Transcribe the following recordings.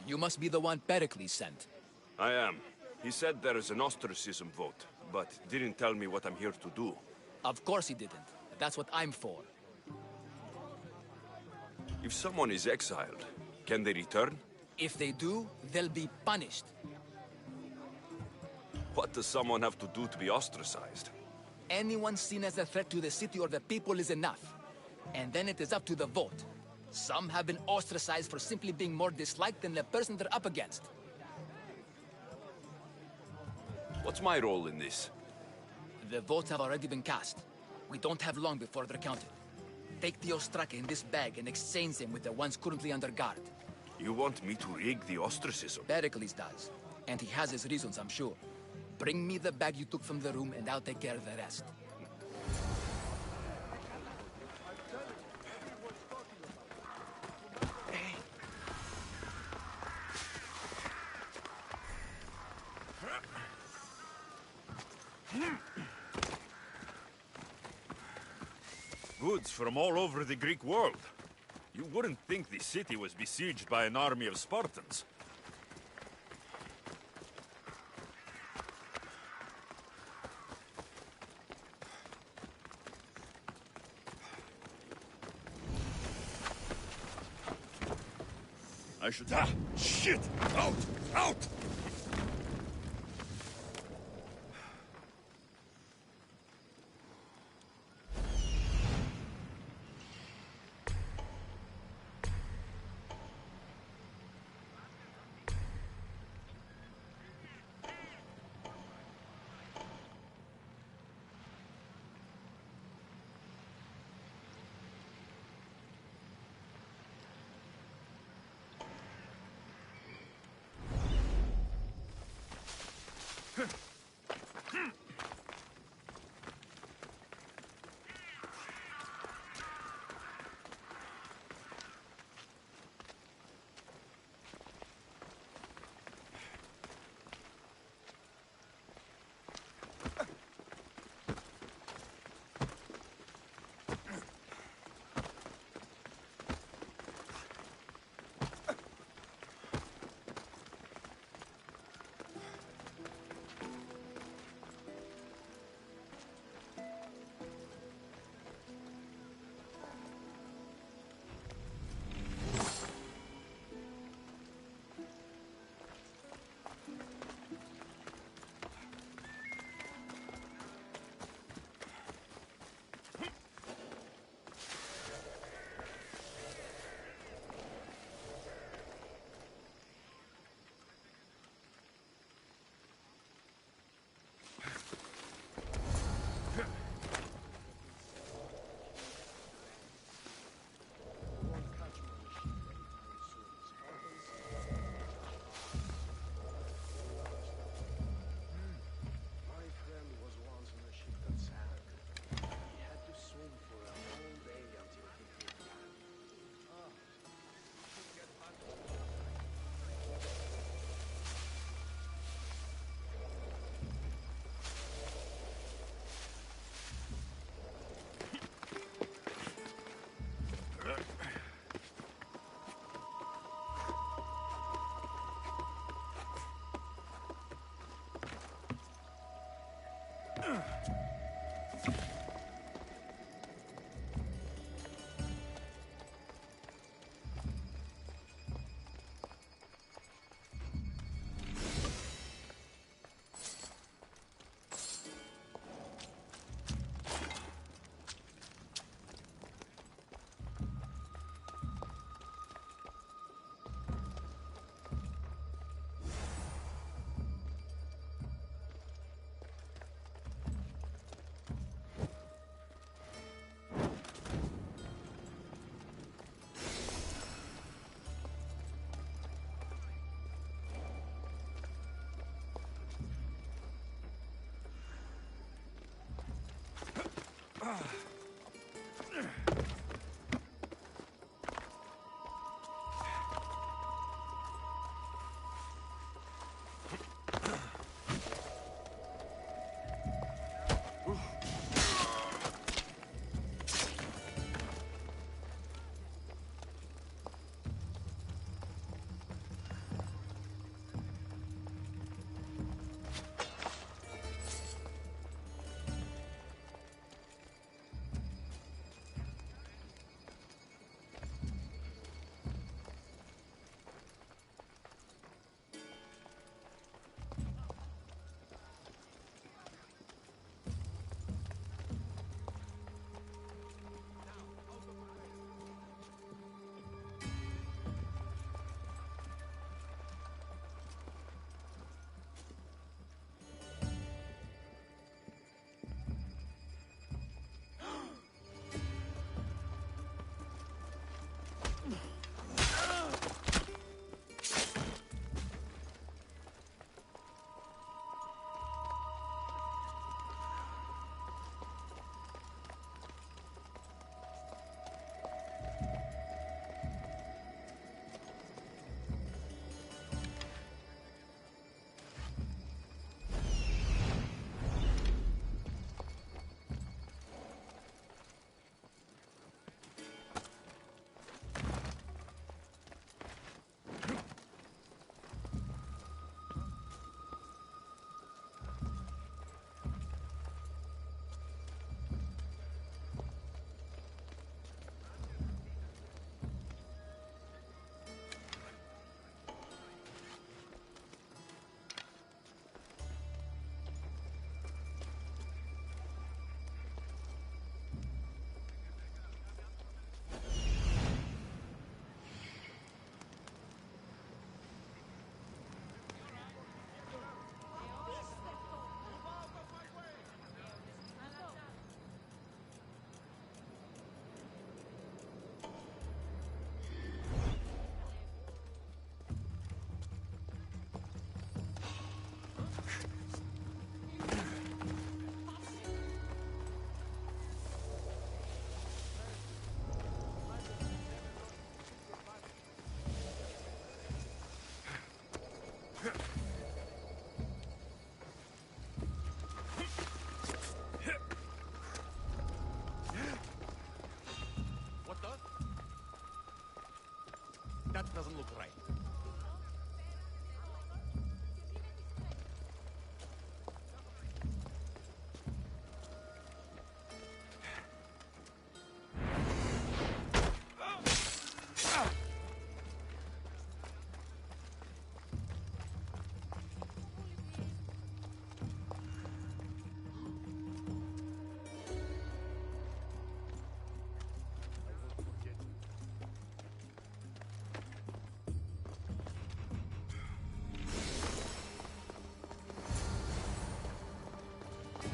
You must be the one Pericles sent. I am. He said there is an ostracism vote, but didn't tell me what I'm here to do. Of course he didn't. That's what I'm for. If someone is exiled, can they return? If they do, they'll be punished. What does someone have to do to be ostracized? Anyone seen as a threat to the city or the people is enough. And then it is up to the vote. Some have been ostracized for simply being more disliked than the person they're up against. What's my role in this? The votes have already been cast. We don't have long before they're counted. Take the Ostraka in this bag and exchange them with the ones currently under guard. You want me to rig the ostracism? Pericles does. And he has his reasons, I'm sure. Bring me the bag you took from the room and I'll take care of the rest. Goods from all over the Greek world. You wouldn't think the city was besieged by an army of Spartans. I should... Ah! Shit! Out! Out! That doesn't look right.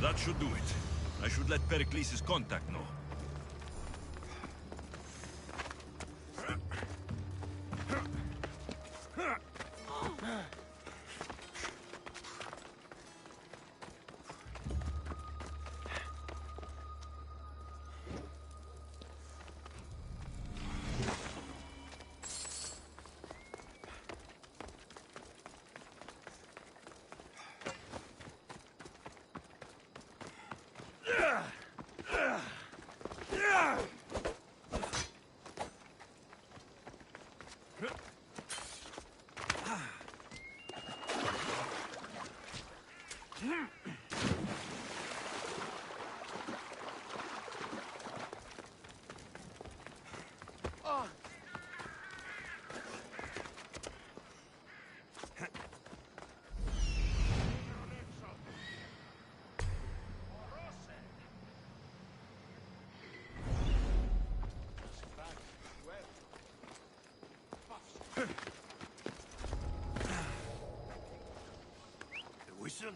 That should do it. I should let Pericles' contact know. Whistle?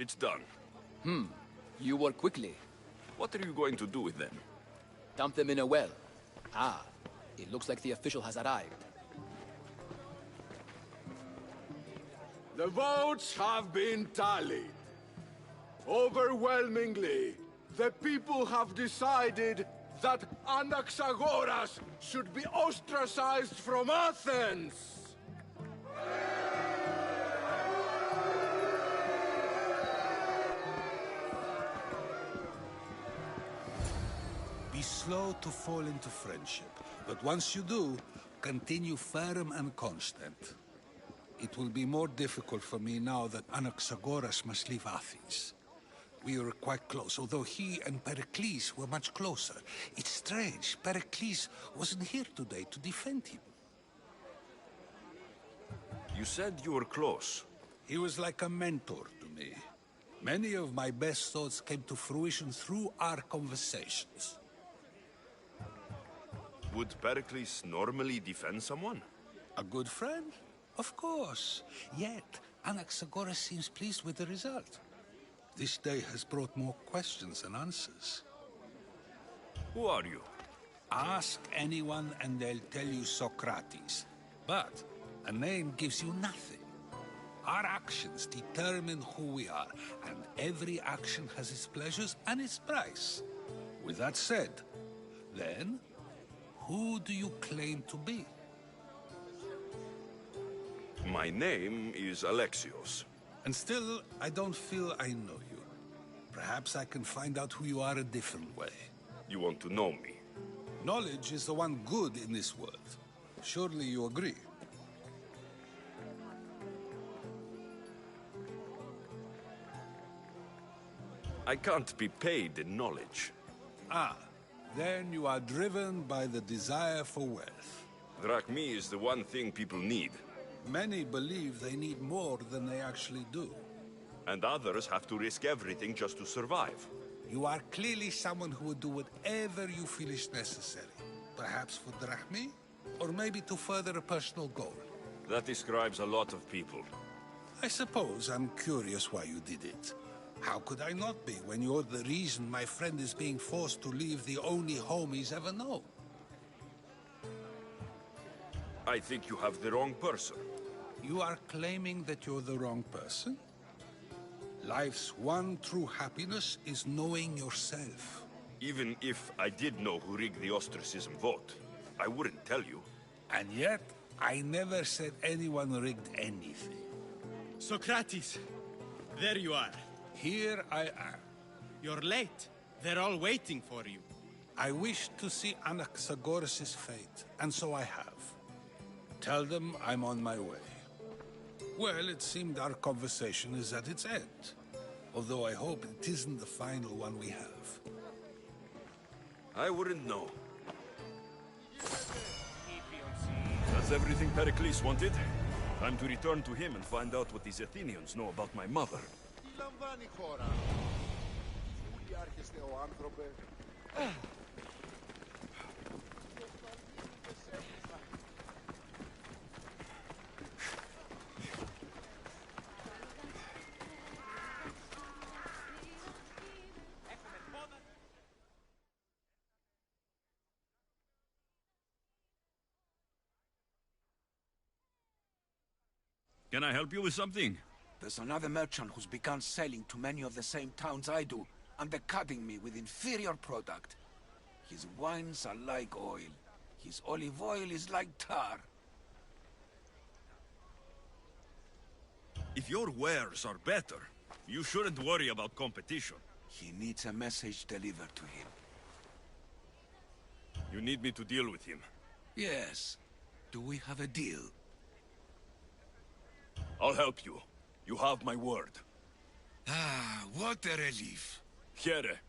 It's done. You work quickly. What are you going to do with them? Dump them in a well. Ah, it looks like the official has arrived. The votes have been tallied. Overwhelmingly, the people have decided that Anaxagoras should be ostracized from Athens! Be slow to fall into friendship, but once you do, continue firm and constant. It will be more difficult for me now that Anaxagoras must leave Athens. We were quite close, although he and Pericles were much closer. It's strange, Pericles wasn't here today to defend him. You said you were close. He was like a mentor to me. Many of my best thoughts came to fruition through our conversations. Would Pericles normally defend someone? A good friend? Of course. Yet, Anaxagoras seems pleased with the result. This day has brought more questions than answers. Who are you? Ask anyone and they'll tell you Socrates. But a name gives you nothing. Our actions determine who we are, and every action has its pleasures and its price. With that said, then, who do you claim to be? My name is Alexios. And still, I don't feel I know you. Perhaps I can find out who you are a different way. You want to know me? Knowledge is the one good in this world. Surely you agree? I can't be paid in knowledge. Ah, then you are driven by the desire for wealth. Drachmi is the one thing people need. Many believe they need more than they actually do. And others have to risk everything just to survive. You are clearly someone who would do whatever you feel is necessary. Perhaps for drachmi, or maybe to further a personal goal. That describes a lot of people. I suppose I'm curious why you did it. How could I not be when you're the reason my friend is being forced to leave the only home he's ever known? I think you have the wrong person. You are claiming that you're the wrong person? Life's one true happiness is knowing yourself. Even if I did know who rigged the ostracism vote, I wouldn't tell you. And yet, I never said anyone rigged anything. Socrates, there you are. Here I am. You're late. They're all waiting for you. I wish to see Anaxagoras' fate, and so I have. Tell them I'm on my way. Well, it seemed our conversation is at its end. Although I hope it isn't the final one we have. I wouldn't know. That's everything Pericles wanted. Time to return to him and find out what these Athenians know about my mother. Can I help you with something? There's another merchant who's begun selling to many of the same towns I do, undercutting me with inferior product. His wines are like oil. His olive oil is like tar. If your wares are better, you shouldn't worry about competition. He needs a message delivered to him. You need me to deal with him. Yes. Do we have a deal? I'll help you. You have my word. Ah, what a relief. Here.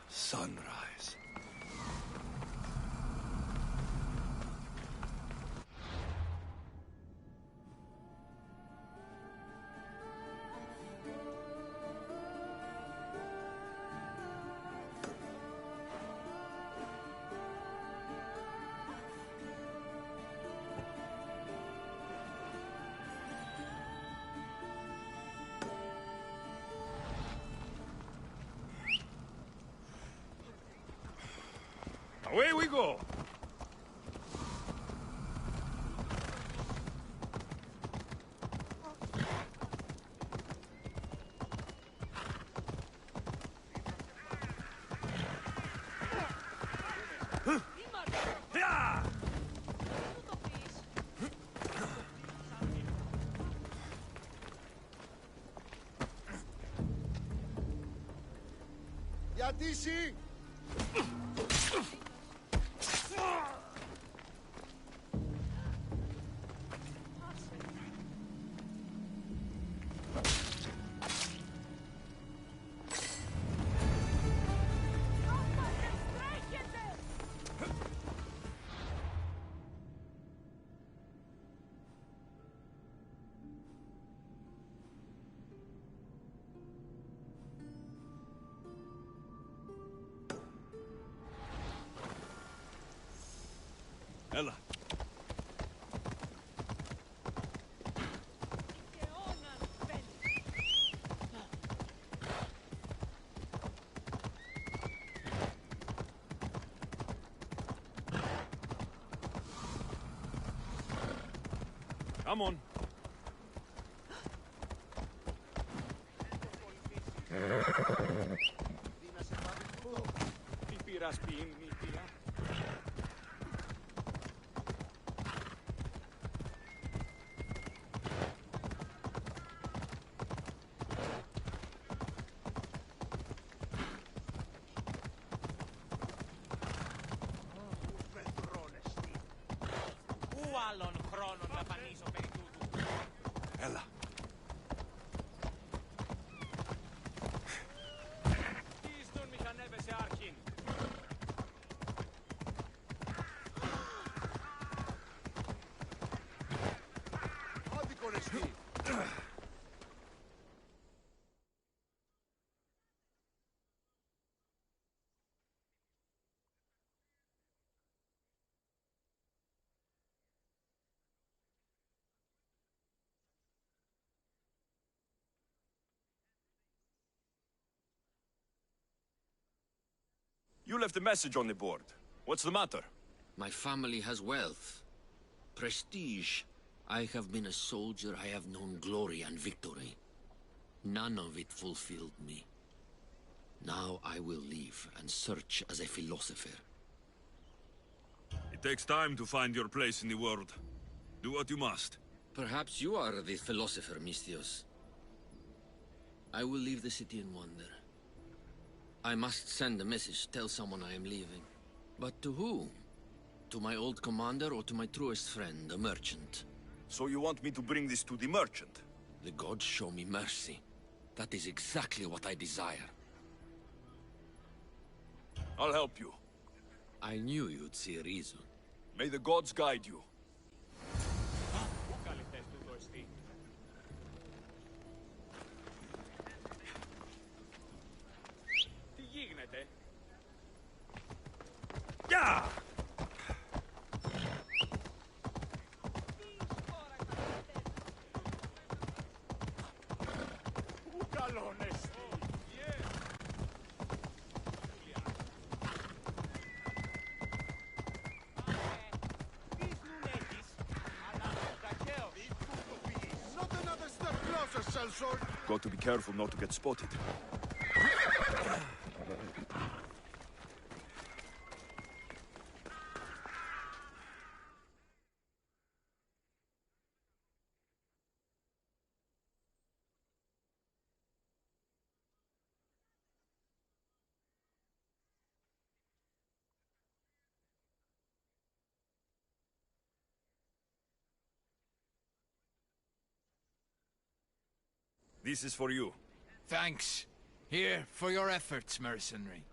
Sunrise. Away we go! Γιατί εσύ! Έλα. Come on. Τι πειράς ποιήν, μη πειρά. Πού άλλον χρόνο να πανίσω περί τούτου. Έλα. Τι στον μηχανεύεσαι άρχιν. Άδικον εστί. You left a message on the board. What's the matter? My family has wealth, prestige. I have been a soldier, I have known glory and victory. None of it fulfilled me. Now I will leave and search as a philosopher. It takes time to find your place in the world. Do what you must. Perhaps you are the philosopher, Mistios. I will leave the city and wander. I must send a message, tell someone I am leaving. But to whom? To my old commander or to my truest friend, a merchant? So you want me to bring this to the merchant? The gods show me mercy. That is exactly what I desire. I'll help you. I knew you'd see reason. May the gods guide you. Πού καλυφθές τούτο εστί. Τι γίγνεται. Yeah! Πού καλόν εστί. Not another step closer, sellsword. Got to be careful not to get spotted. This is for you. Thanks. Here, for your efforts, mercenary.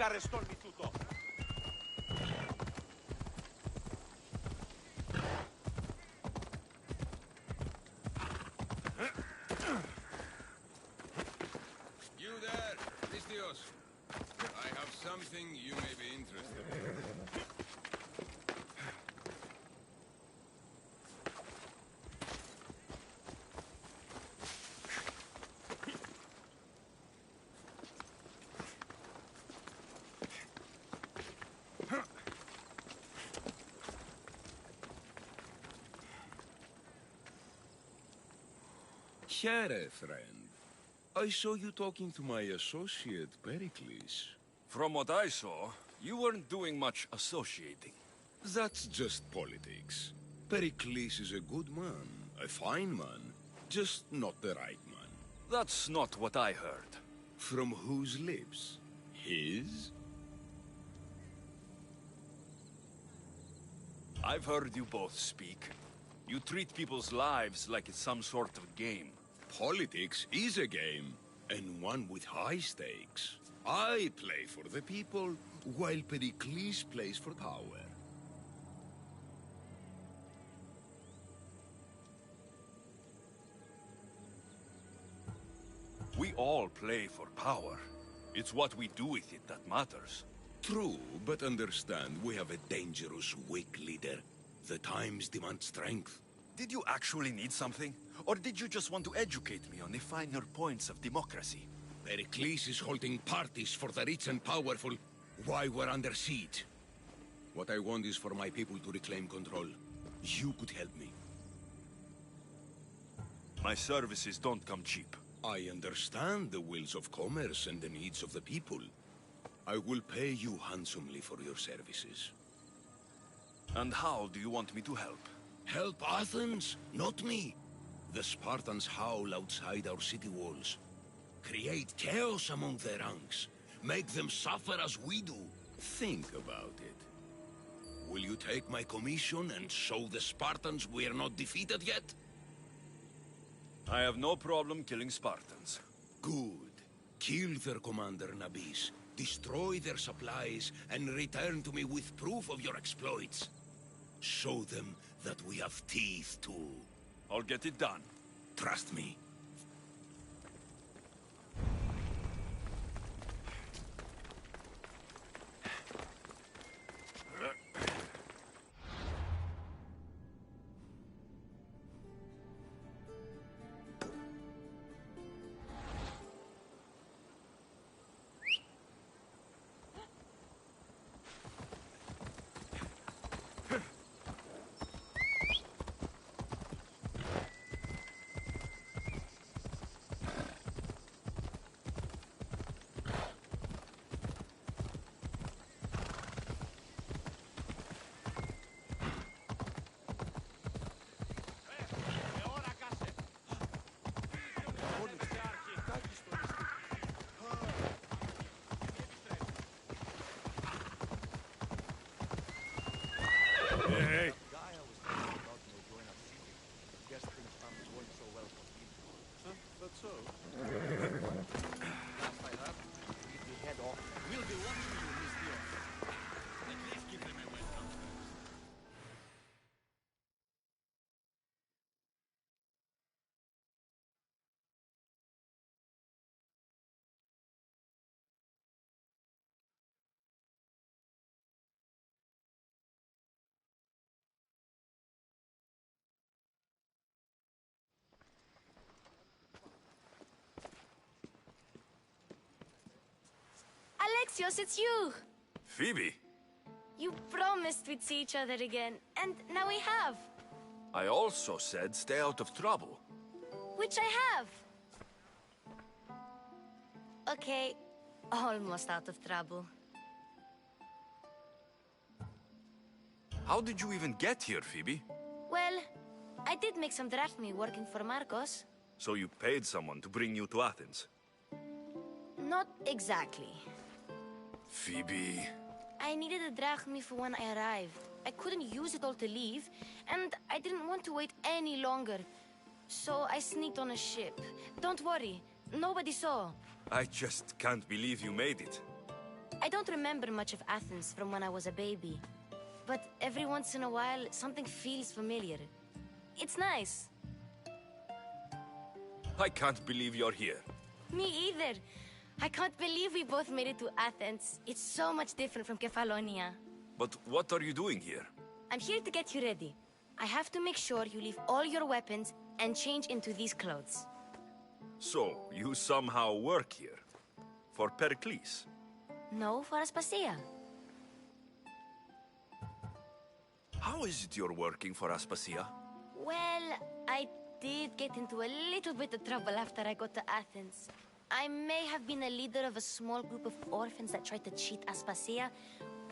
Arrestolmi tutto! You there, Mistios. I have something you may be interested in. Here, friend. I saw you talking to my associate, Pericles. From what I saw, you weren't doing much associating. That's just politics. Pericles is a good man, a fine man, just not the right man. That's not what I heard. From whose lips? His? I've heard you both speak. You treat people's lives like it's some sort of game. Politics is a game, and one with high stakes. I play for the people, while Pericles plays for power. We all play for power. It's what we do with it that matters. True, but understand, we have a dangerous, weak leader. The times demand strength. Did you actually need something? Or did you just want to educate me on the finer points of democracy? Pericles is holding parties for the rich and powerful while we're under siege. What I want is for my people to reclaim control. You could help me. My services don't come cheap. I understand the wills of commerce and the needs of the people. I will pay you handsomely for your services. And how do you want me to help? Help Athens, not me. The Spartans howl outside our city walls. Create chaos among their ranks. Make them suffer as we do. Think about it. Will you take my commission and show the Spartans we are not defeated yet? I have no problem killing Spartans. Good. Kill their commander Nabis, destroy their supplies, and return to me with proof of your exploits. Show them that we have teeth too. I'll get it done. Trust me. We'll be watching you, Mistios. At least give them a welcome. Alexios, it's you! Phoebe, You promised we'd see each other again, and now we have. I also said stay out of trouble. Which I have. Okay, almost out of trouble. How did you even get here, Phoebe? Well, I did make some drachmi working for Marcos. So you paid someone to bring you to Athens? Not exactly. Phoebe... I needed a drachmi for when I arrived. I couldn't use it all to leave, and I didn't want to wait any longer. So I sneaked on a ship. Don't worry, nobody saw. I just can't believe you made it. I don't remember much of Athens from when I was a baby. But every once in a while, something feels familiar. It's nice. I can't believe you're here. Me either. I can't believe we both made it to Athens. It's so much different from Kefalonia. But what are you doing here? I'm here to get you ready. I have to make sure you leave all your weapons and change into these clothes. So, you somehow work here? For Pericles? No, for Aspasia. How is it you're working for Aspasia? Well, I did get into a little bit of trouble after I got to Athens. I may have been a leader of a small group of orphans that tried to cheat Aspasia.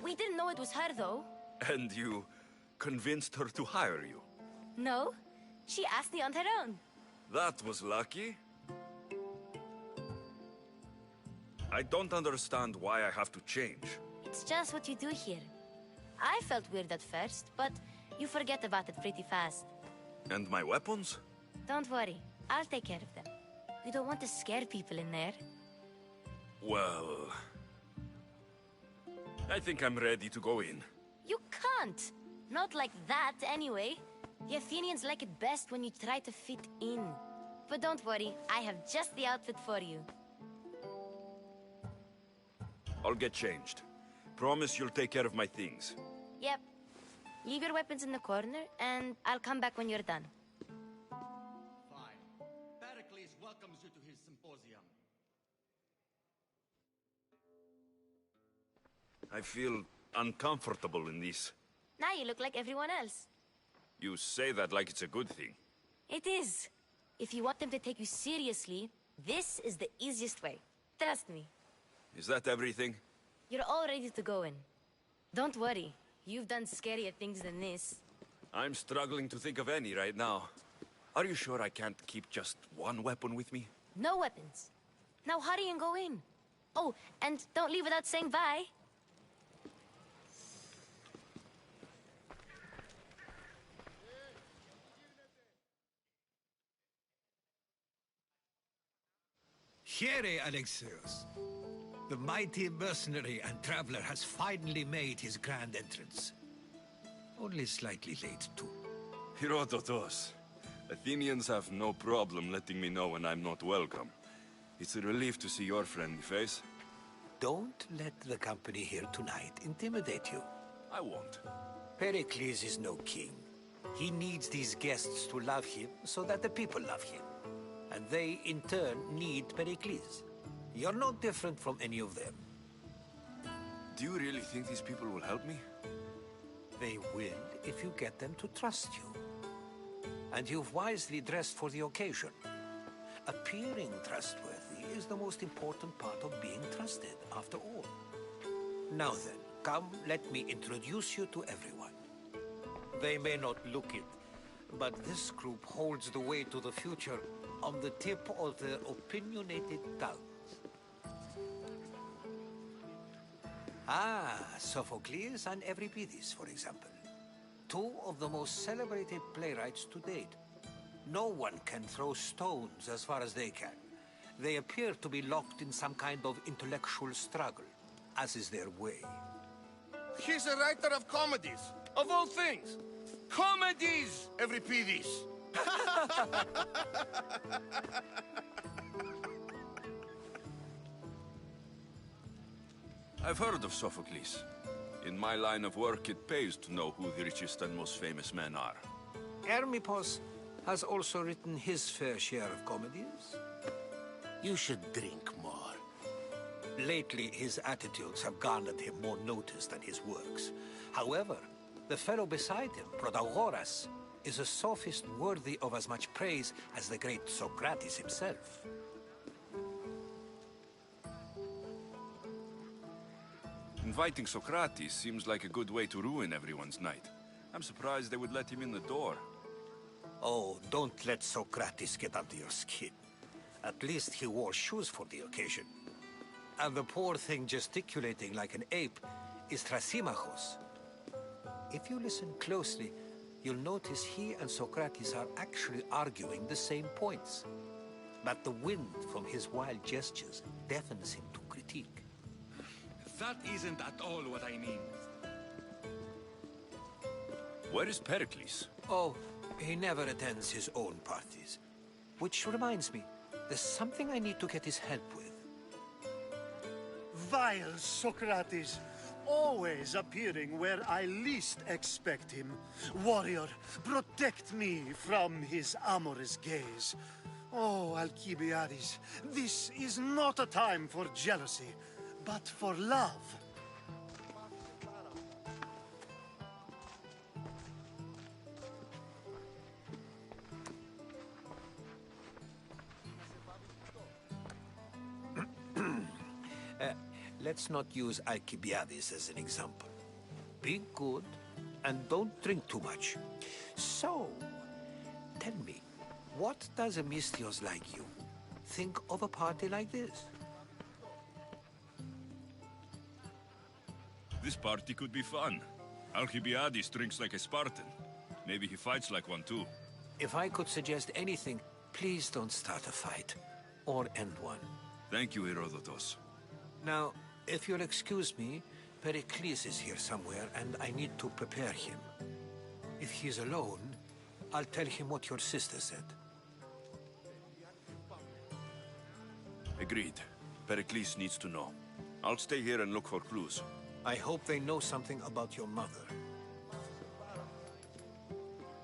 We didn't know it was her, though. And you convinced her to hire you? No, she asked me on her own. That was lucky. I don't understand why I have to change. It's just what you do here. I felt weird at first, but you forget about it pretty fast. And my weapons? Don't worry, I'll take care of them. You don't want to scare people in there. Well... I think I'm ready to go in. You can't! Not like that, anyway. The Athenians like it best when you try to fit in. But don't worry, I have just the outfit for you. I'll get changed. Promise you'll take care of my things. Yep. Leave your weapons in the corner, and I'll come back when you're done. Fine. Pericles welcomes you to his symposium. I feel uncomfortable in this. Now you look like everyone else. You say that like it's a good thing. It is. If you want them to take you seriously, this is the easiest way. Trust me. Is that everything? You're all ready to go in. Don't worry. You've done scarier things than this. I'm struggling to think of any right now. Are you sure I can't keep just one weapon with me? No weapons. Now hurry and go in. Oh, and don't leave without saying bye. Here, Alexios. The mighty mercenary and traveler has finally made his grand entrance. Only slightly late, too. Herodotos. Athenians have no problem letting me know when I'm not welcome. It's a relief to see your friendly face. Don't let the company here tonight intimidate you. I won't. Pericles is no king. He needs these guests to love him so that the people love him. And they, in turn, need Pericles. You're no different from any of them. Do you really think these people will help me? They will if you get them to trust you. And you've wisely dressed for the occasion. Appearing trustworthy is the most important part of being trusted, after all. Now then, come, let me introduce you to everyone. They may not look it, but this group holds the way to the future on the tip of their opinionated tongues. Ah, Sophocles and Euripides, for example. Two of the most celebrated playwrights to date. No one can throw stones as far as they can. They appear to be locked in some kind of intellectual struggle. as is their way. He's a writer of comedies, of all things. Comedies, every peevies. I've heard of Sophocles. In my line of work, it pays to know who the richest and most famous men are. Hermippos has also written his fair share of comedies. You should drink more. Lately, his attitudes have garnered him more notice than his works. However, the fellow beside him, Protagoras, is a sophist worthy of as much praise as the great Socrates himself. Inviting Socrates seems like a good way to ruin everyone's night. I'm surprised they would let him in the door. Oh, don't let Socrates get under your skin. At least he wore shoes for the occasion. And the poor thing gesticulating like an ape is Thrasymachos. If you listen closely, you'll notice he and Socrates are actually arguing the same points. But the wind from his wild gestures deafens him to critique. That isn't at all what I mean. Where is Pericles? Oh, he never attends his own parties. Which reminds me, there's something I need to get his help with. Vile Socrates, always appearing where I least expect him. Warrior, protect me from his amorous gaze. Oh, Alcibiades, this is not a time for jealousy, but for love. Let's not use Alcibiades as an example. Be good, and don't drink too much. So, tell me, what does a Misthios like you think of a party like this? This party could be fun. Alcibiades drinks like a Spartan. Maybe he fights like one too. If I could suggest anything, please don't start a fight. Or end one. Thank you, Herodotus. Now, if you'll excuse me, Pericles is here somewhere, and I need to prepare him. If he's alone, I'll tell him what your sister said. Agreed. Pericles needs to know. I'll stay here and look for clues. I hope they know something about your mother.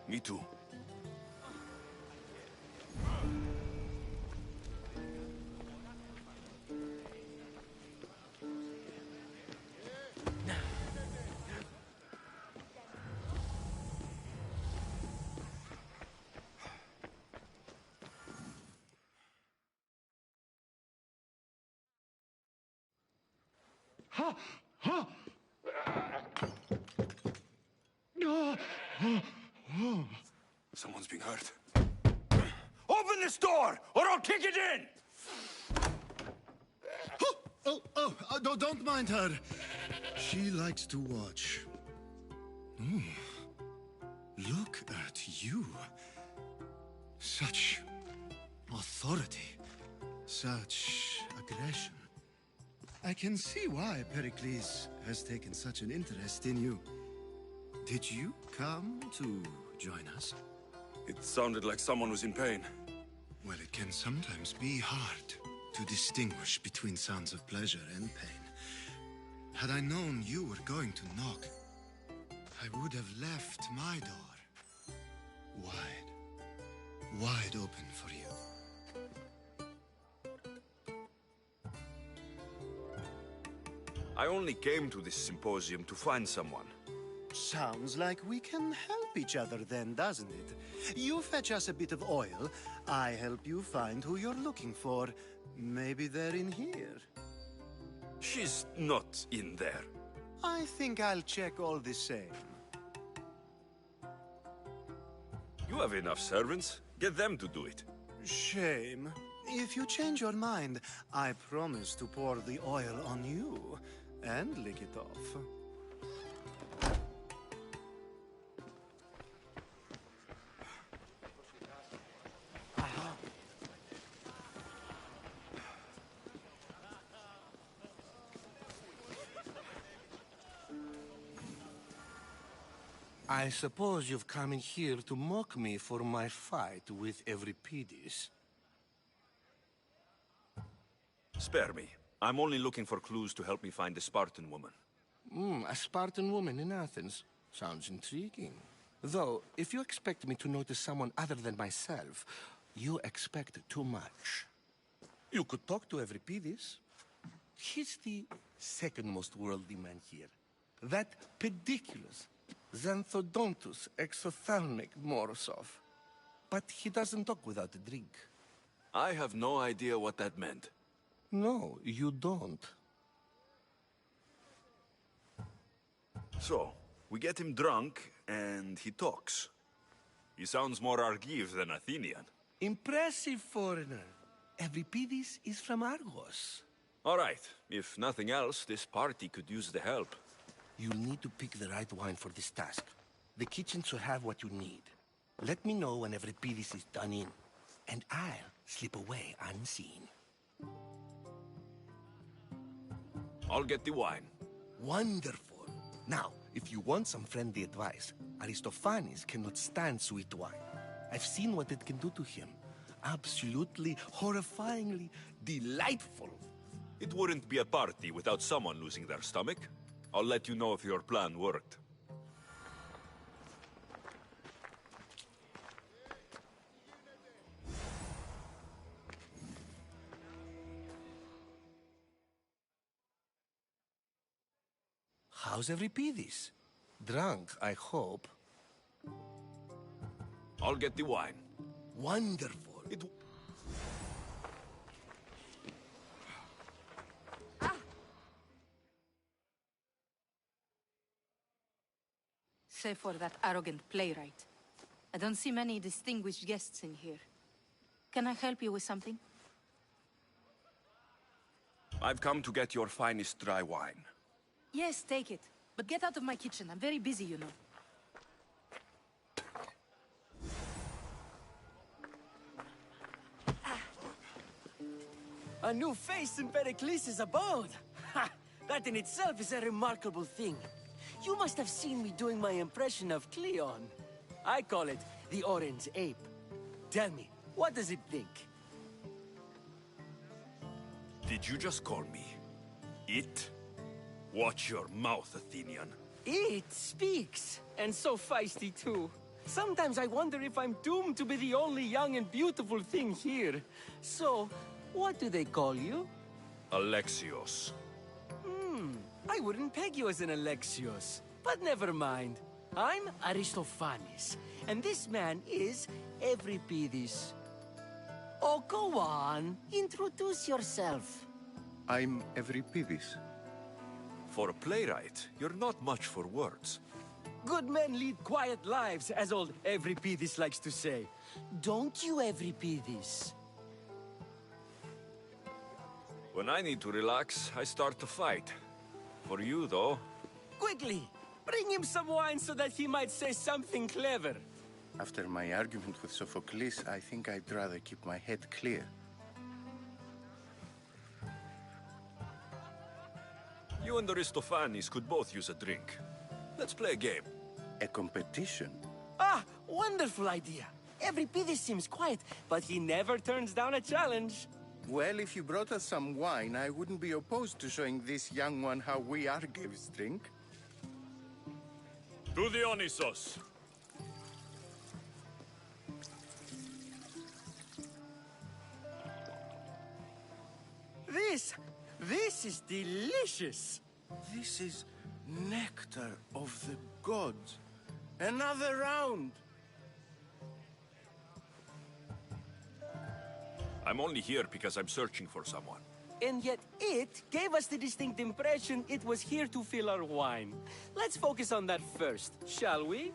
Me too. Ha! Ha! Someone's being hurt. Open this door, or I'll kick it in! Don't mind her. She likes to watch. Oh, look at you. Such authority. Such aggression. I can see why Pericles has taken such an interest in you. Did you come to join us? It sounded like someone was in pain. Well, it can sometimes be hard to distinguish between sounds of pleasure and pain. Had I known you were going to knock, I would have left my door wide open for you. I only came to this symposium to find someone. Sounds like we can help each other then, doesn't it? You fetch us a bit of oil, I help you find who you're looking for. Maybe they're in here. She's not in there. I think I'll check all the same. You have enough servants. Get them to do it. Shame. If you change your mind, I promise to pour the oil on you and lick it off. I suppose you've come in here to mock me for my fight with Euripides. Spare me. I'm only looking for clues to help me find a Spartan woman. A Spartan woman in Athens. Sounds intriguing. Though, if you expect me to notice someone other than myself, you expect too much. You could talk to Euripides. He's the second most worldly man here. That pediculous, xanthodontus, exophthalmic Morosov. But he doesn't talk without a drink. I have no idea what that meant. No, you don't. So, we get him drunk, and he talks. He sounds more Argive than Athenian. Impressive, foreigner. Euripides is from Argos. All right. If nothing else, this party could use the help. You'll need to pick the right wine for this task. The kitchen should have what you need. Let me know when Euripides is done in, and I'll slip away unseen. I'll get the wine. Wonderful. Now, if you want some friendly advice, Aristophanes cannot stand sweet wine. I've seen what it can do to him. Absolutely, horrifyingly delightful. It wouldn't be a party without someone losing their stomach. I'll let you know if your plan worked. How's Euripides? Drunk, I hope. I'll get the wine. Wonderful. Save for that arrogant playwright. I don't see many distinguished guests in here. Can I help you with something? I've come to get your finest dry wine. Yes, take it. But get out of my kitchen. I'm very busy, you know. A new face in Pericles' abode! Ha! That in itself is a remarkable thing. You must have seen me doing my impression of Cleon. I call it the Orange Ape. Tell me, what does it think? Did you just call me it? Watch your mouth, Athenian. It speaks, and so feisty too. Sometimes I wonder if I'm doomed to be the only young and beautiful thing here. So, what do they call you? Alexios. I wouldn't peg you as an Alexios. But never mind. I'm Aristophanes, and this man is Euripides. Oh, go on. Introduce yourself. I'm Euripides. For a playwright, you're not much for words. Good men lead quiet lives, as old Euripides likes to say. Don't you, Euripides? When I need to relax, I start to fight. For you, though... Quickly! Bring him some wine so that he might say something clever. After my argument with Sophocles, I think I'd rather keep my head clear. You and Aristophanes could both use a drink. Let's play a game. A competition? Ah, wonderful idea. Euripides seems quiet, but he never turns down a challenge. Well, if you brought us some wine, I wouldn't be opposed to showing this young one how we Argives drink. To Dionysos. This is delicious. This is nectar of the gods. Another round. I'm only here because I'm searching for someone. And yet it gave us the distinct impression it was here to fill our wine. Let's focus on that first, shall we?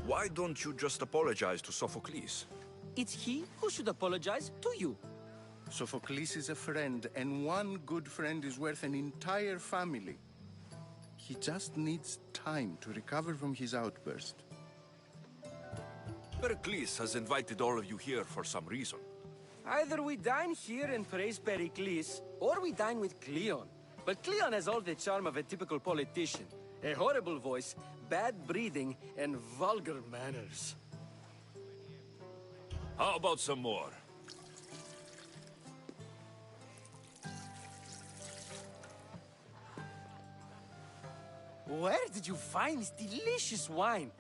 Why don't you just apologize to Sophocles? It's he who should apologize to you. Sophocles is a friend, and one good friend is worth an entire family. He just needs time to recover from his outburst. Pericles has invited all of you here for some reason. Either we dine here and praise Pericles, or we dine with Cleon. But Cleon has all the charm of a typical politician. A horrible voice, bad breeding, and vulgar manners. How about some more? Where did you find this delicious wine?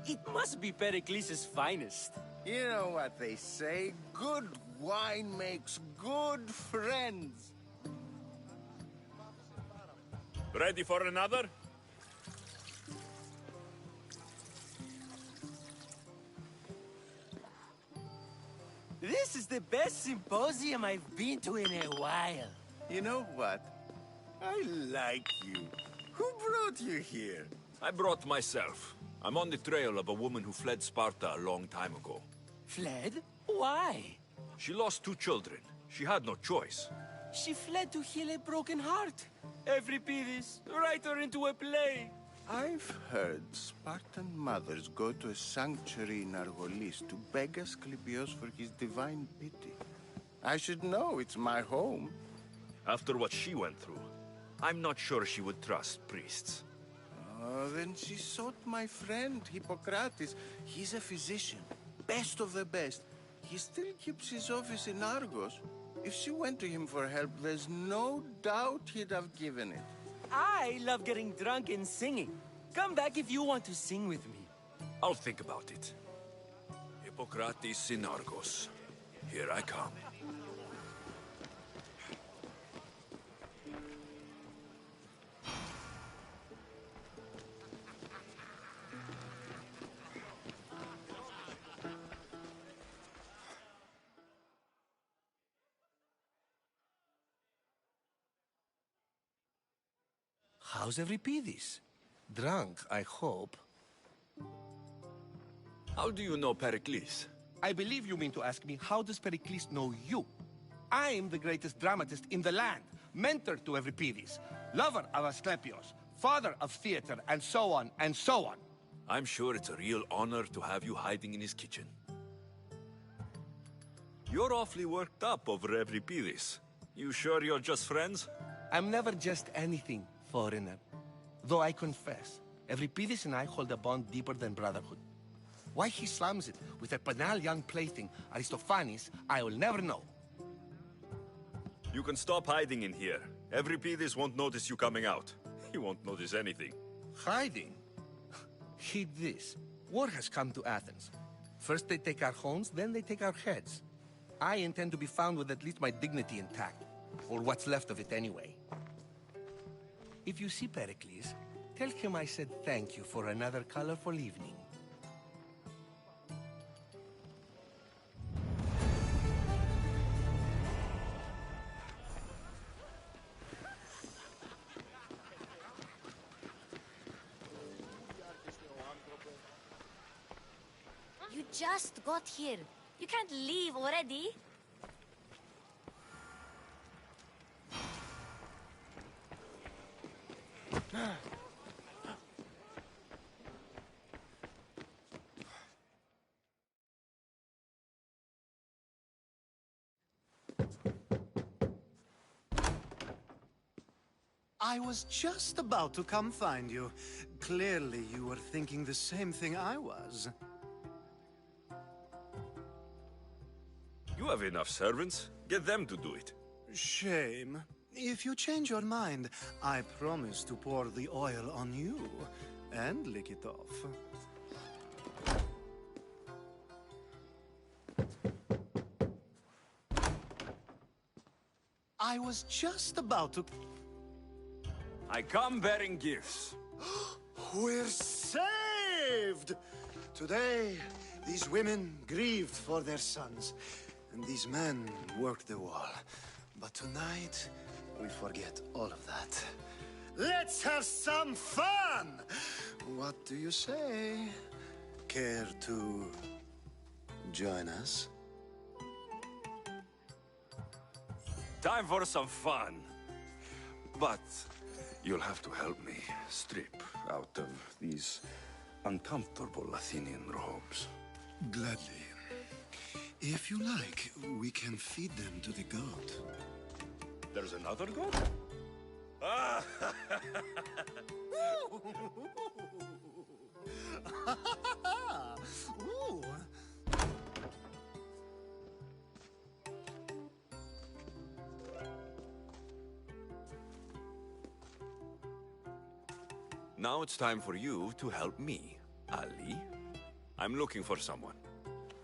It must be Pericles' finest. You know what they say, good wine makes good friends. Ready for another? This is the best symposium I've been to in a while. You know what? I like you. Who brought you here? I brought myself. I'm on the trail of a woman who fled Sparta a long time ago. Fled? Why? She lost 2 children. She had no choice. She fled to heal a broken heart. Euripides, write her into a play. I've heard Spartan mothers go to a sanctuary in Argolis to beg Asclepios for his divine pity. I should know, it's my home. After what she went through, I'm not sure she would trust priests. Oh, then she sought my friend, Hippocrates. He's a physician, best of the best. He still keeps his office in Argos. If she went to him for help, there's no doubt he'd have given it. I love getting drunk and singing. Come back if you want to sing with me. I'll think about it. Hippocrates in Argos. Here I come. How's Euripides? Drunk, I hope. How do you know Pericles? I believe you mean to ask me, how does Pericles know you? I'm the greatest dramatist in the land, mentor to Euripides, lover of Asclepios, father of theater, and so on, and so on. I'm sure it's a real honor to have you hiding in his kitchen. You're awfully worked up over Euripides. You sure you're just friends? I'm never just anything, foreigner. Though I confess, Euripides and I hold a bond deeper than brotherhood. Why he slams it with a banal young plaything, Aristophanes, I will never know. You can stop hiding in here. Euripides won't notice you coming out. He won't notice anything. Hiding? Heed this. War has come to Athens. First they take our homes, then they take our heads. I intend to be found with at least my dignity intact. Or what's left of it anyway. If you see Pericles, tell him I said thank you for another colorful evening. You just got here. You can't leave already. I was just about to come find you. Clearly, you were thinking the same thing I was. You have enough servants. Get them to do it. Shame. If you change your mind, I promise to pour the oil on you and lick it off. I was just about to... I come bearing gifts. We're saved! Today, these women grieved for their sons, and these men worked the wall. But tonight, we forget all of that. Let's have some fun! What do you say? Care to join us? Time for some fun. But you'll have to help me strip out of these uncomfortable Athenian robes. Gladly. If you like, we can feed them to the god. There's another god? Ah! Ooh. Now it's time for you to help me, Ali. I'm looking for someone.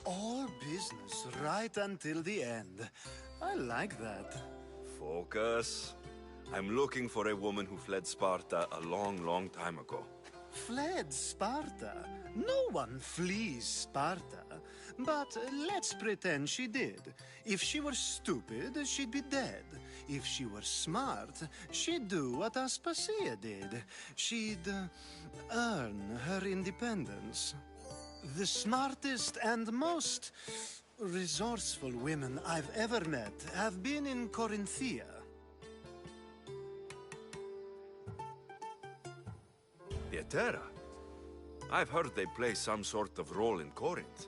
All business right until the end. I like that. Focus. I'm looking for a woman who fled Sparta a long, long time ago. Fled Sparta? No one flees Sparta. But let's pretend she did. If she were stupid, she'd be dead. If she were smart, she'd do what Aspasia did. She'd earn her independence. The smartest and most resourceful women I've ever met have been in Corinthia. Pietera? I've heard they play some sort of role in Corinth,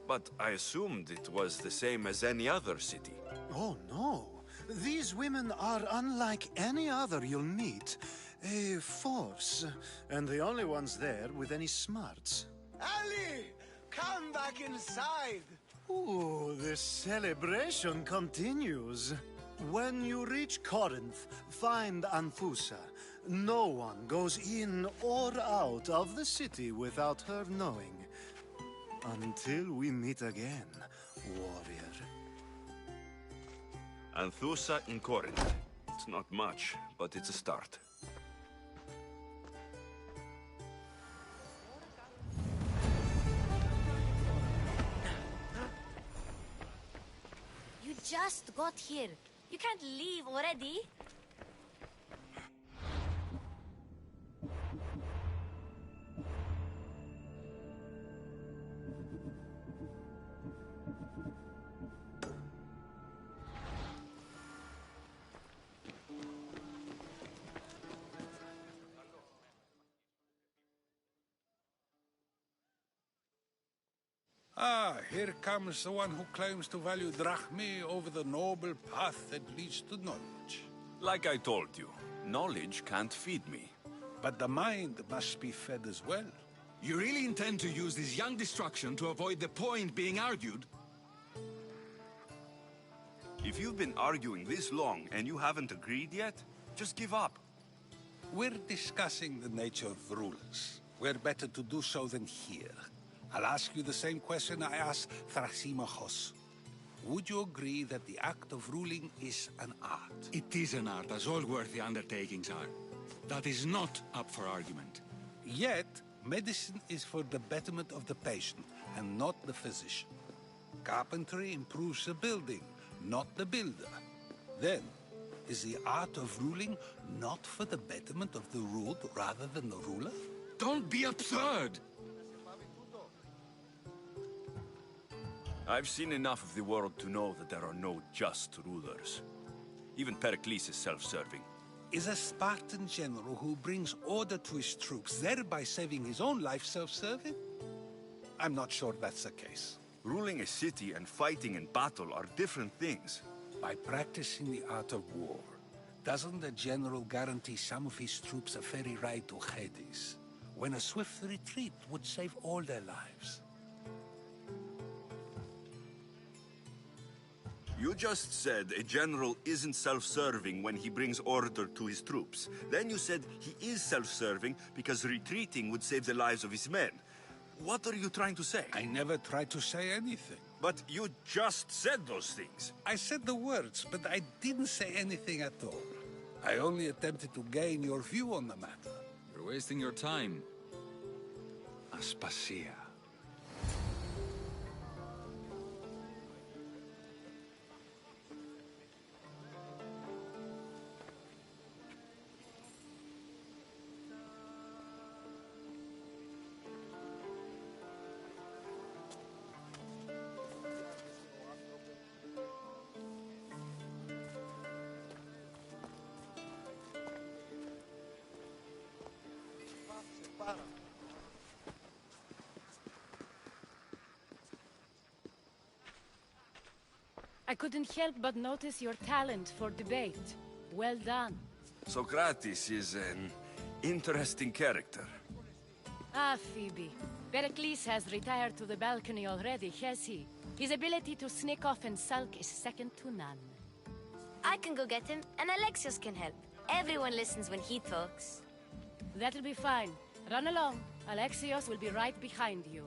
but I assumed it was the same as any other city. Oh, no. These women are unlike any other you'll meet. A force, and the only ones there with any smarts. Ali! Come back inside! Ooh, the celebration continues. When you reach Corinth, find Anthusa. No one goes in or out of the city without her knowing. Until we meet again, warrior. Anthusa in Corinth. It's not much, but it's a start. You just got here. You can't leave already. Ah, here comes the one who claims to value drachmae over the noble path that leads to knowledge. Like I told you, knowledge can't feed me. But the mind must be fed as well. You really intend to use this young destruction to avoid the point being argued? If you've been arguing this long and you haven't agreed yet, just give up. We're discussing the nature of rulers. Where better to do so than here? I'll ask you the same question I asked Thrasymachos. Would you agree that the act of ruling is an art? It is an art, as all worthy undertakings are. That is not up for argument. Yet, medicine is for the betterment of the patient, and not the physician. Carpentry improves the building, not the builder. Then, is the art of ruling not for the betterment of the ruled rather than the ruler? Don't be absurd! I've seen enough of the world to know that there are no just rulers. Even Pericles is self-serving. Is a Spartan general who brings order to his troops, thereby saving his own life, self-serving? I'm not sure that's the case. Ruling a city and fighting in battle are different things. By practicing the art of war, doesn't the general guarantee some of his troops a ferry ride to Hades, when a swift retreat would save all their lives? You just said a general isn't self-serving when he brings order to his troops. Then you said he is self-serving because retreating would save the lives of his men. What are you trying to say? I never tried to say anything. But you just said those things. I said the words, but I didn't say anything at all. I only attempted to gain your view on the matter. You're wasting your time. Aspasia. I couldn't help but notice your talent for debate. Well done. Socrates is an Interesting character. Ah, Phoebe. Pericles has retired to the balcony already, has he? His ability to sneak off and sulk is second to none. I can go get him, and Alexios can help. Everyone listens when he talks. That'll be fine. Run along. Alexios will be right behind you.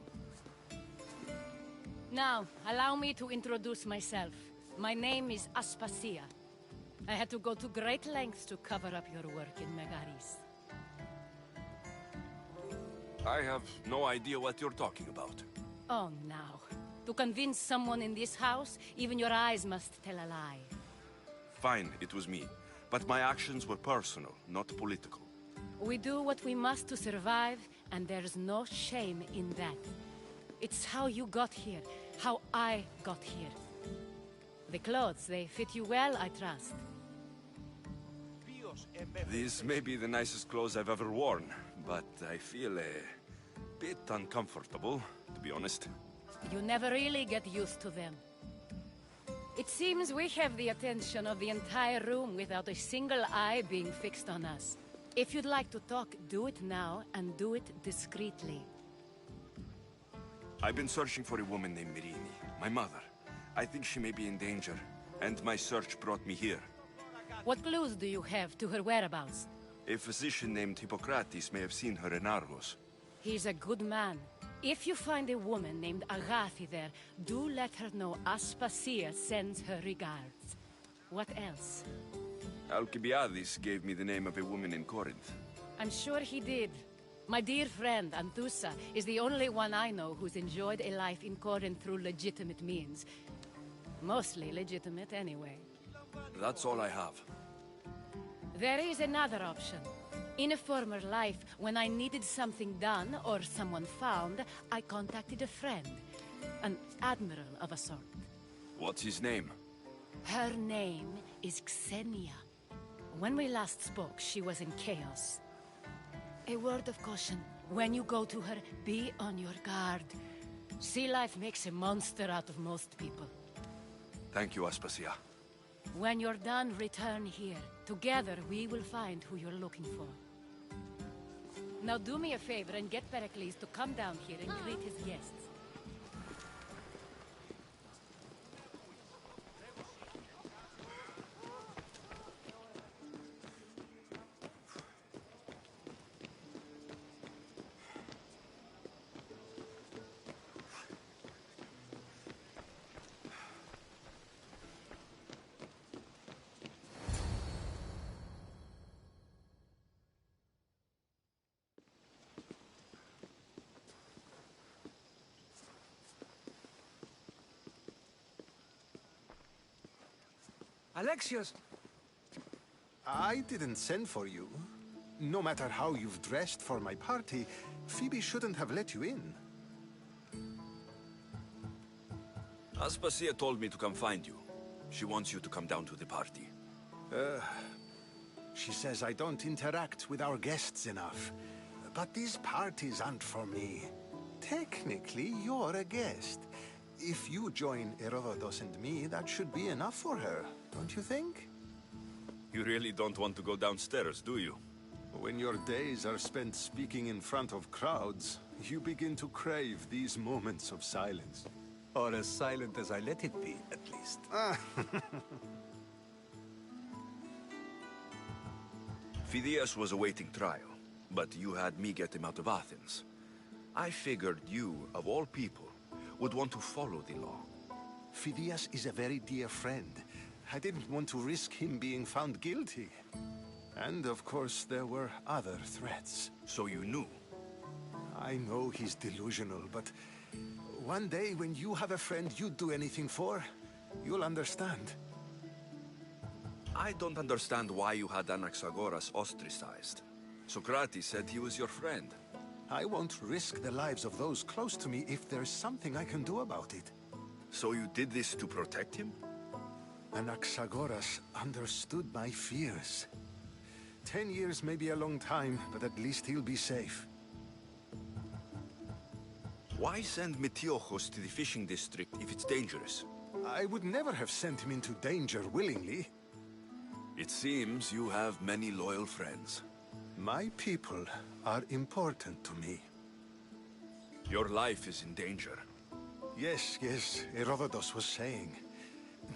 Now, allow me to introduce myself. My name is Aspasia. I had to go to great lengths to cover up your work in Megaris. I have no idea what you're talking about. Oh, now. To convince someone in this house, even your eyes must tell a lie. Fine, it was me. But my actions were personal, not political. We do what we must to survive, and there's no shame in that. It's how you got here, how I got here. The clothes, they fit you well, I trust. These may be the nicest clothes I've ever worn, but I feel a bit uncomfortable, to be honest. You never really get used to them. It seems we have the attention of the entire room without a single eye being fixed on us. If you'd like to talk, do it now, and do it discreetly. I've been searching for a woman named Mirini, my mother. I think she may be in danger, and my search brought me here. What clues do you have to her whereabouts? A physician named Hippocrates may have seen her in Argos. He's a good man. If you find a woman named Agathi there, do let her know Aspasia sends her regards. What else? Alcibiades gave me the name of a woman in Corinth. I'm sure he did. My dear friend, Anthusa, is the only one I know who's enjoyed a life in Corinth through legitimate means. Mostly legitimate, anyway. That's all I have. There is another option. In a former life, when I needed something done or someone found, I contacted a friend. An admiral of a sort. What's his name? Her name is Xenia. When we last spoke, she was in chaos. A word of caution. When you go to her, be on your guard. Sea life makes a monster out of most people. Thank you, Aspasia. When you're done, return here. Together, we will find who you're looking for. Now do me a favor and get Pericles to come down here and greet his guests. Alexios! I didn't send for you. No matter how you've dressed for my party, Phoebe shouldn't have let you in. Aspasia told me to come find you. She wants you to come down to the party. She says I don't interact with our guests enough. But these parties aren't for me. Technically, you're a guest. If you join Herodotus and me, that should be enough for her, don't you think? You really don't want to go downstairs, do you? When your days are spent speaking in front of crowds, you begin to crave these moments of silence. Or as silent as I let it be, at least. Phidias was awaiting trial, but you had me get him out of Athens. I figured you, of all people, would want to follow the law. Phidias is a very dear friend. I didn't want to risk him being found guilty. And of course, there were other threats. So you knew? I know he's delusional, but one day when you have a friend you'd do anything for, you'll understand. I don't understand why you had Anaxagoras ostracized. Socrates said he was your friend. I won't risk the lives of those close to me if there's something I can do about it. So you did this to protect him? Anaxagoras understood my fears. 10 years may be a long time, but at least he'll be safe. Why send Metiochos to the fishing district if it's dangerous? I would never have sent him into danger willingly. It seems you have many loyal friends. My people are important to me. Your life is in danger. Yes, Herodotus was saying.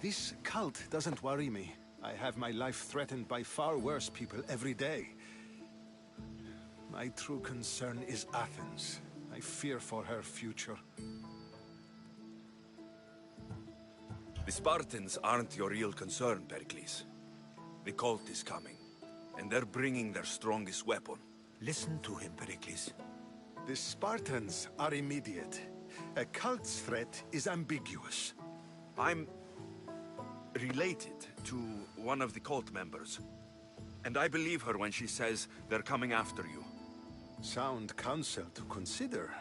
This cult doesn't worry me. I have my life threatened by far worse people every day. My true concern is Athens. I fear for her future. The Spartans aren't your real concern, Pericles. The cult is coming, and they're bringing their strongest weapon. Listen to him, Pericles. The Spartans are immediate. A cult's threat is ambiguous. I'm related to one of the cult members, and I believe her when she says they're coming after you. Sound counsel to consider.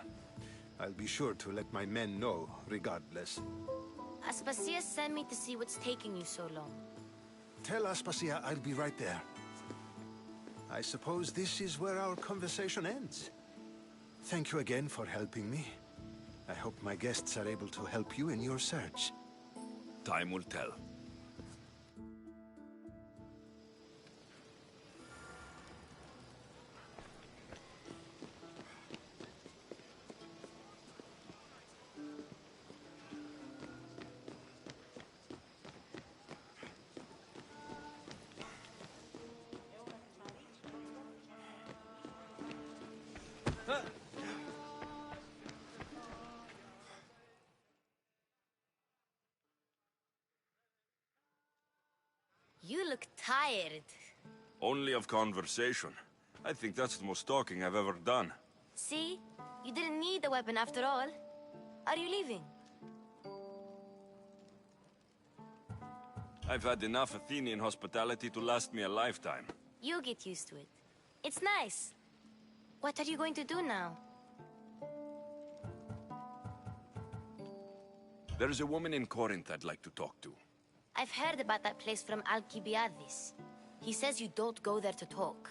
I'll be sure to let my men know, regardless. Aspasia sent me to see what's taking you so long. Tell Aspasia I'll be right there. I suppose this is where our conversation ends. Thank you again for helping me. I hope my guests are able to help you in your search. Time will tell. You look tired. Only of conversation. I think that's the most talking I've ever done. See? You didn't need the weapon after all. Are you leaving? I've had enough Athenian hospitality to last me a lifetime. You'll get used to it. It's nice. What are you going to do now? There's a woman in Corinth I'd like to talk to. I've heard about that place from Alcibiades. He says you don't go there to talk.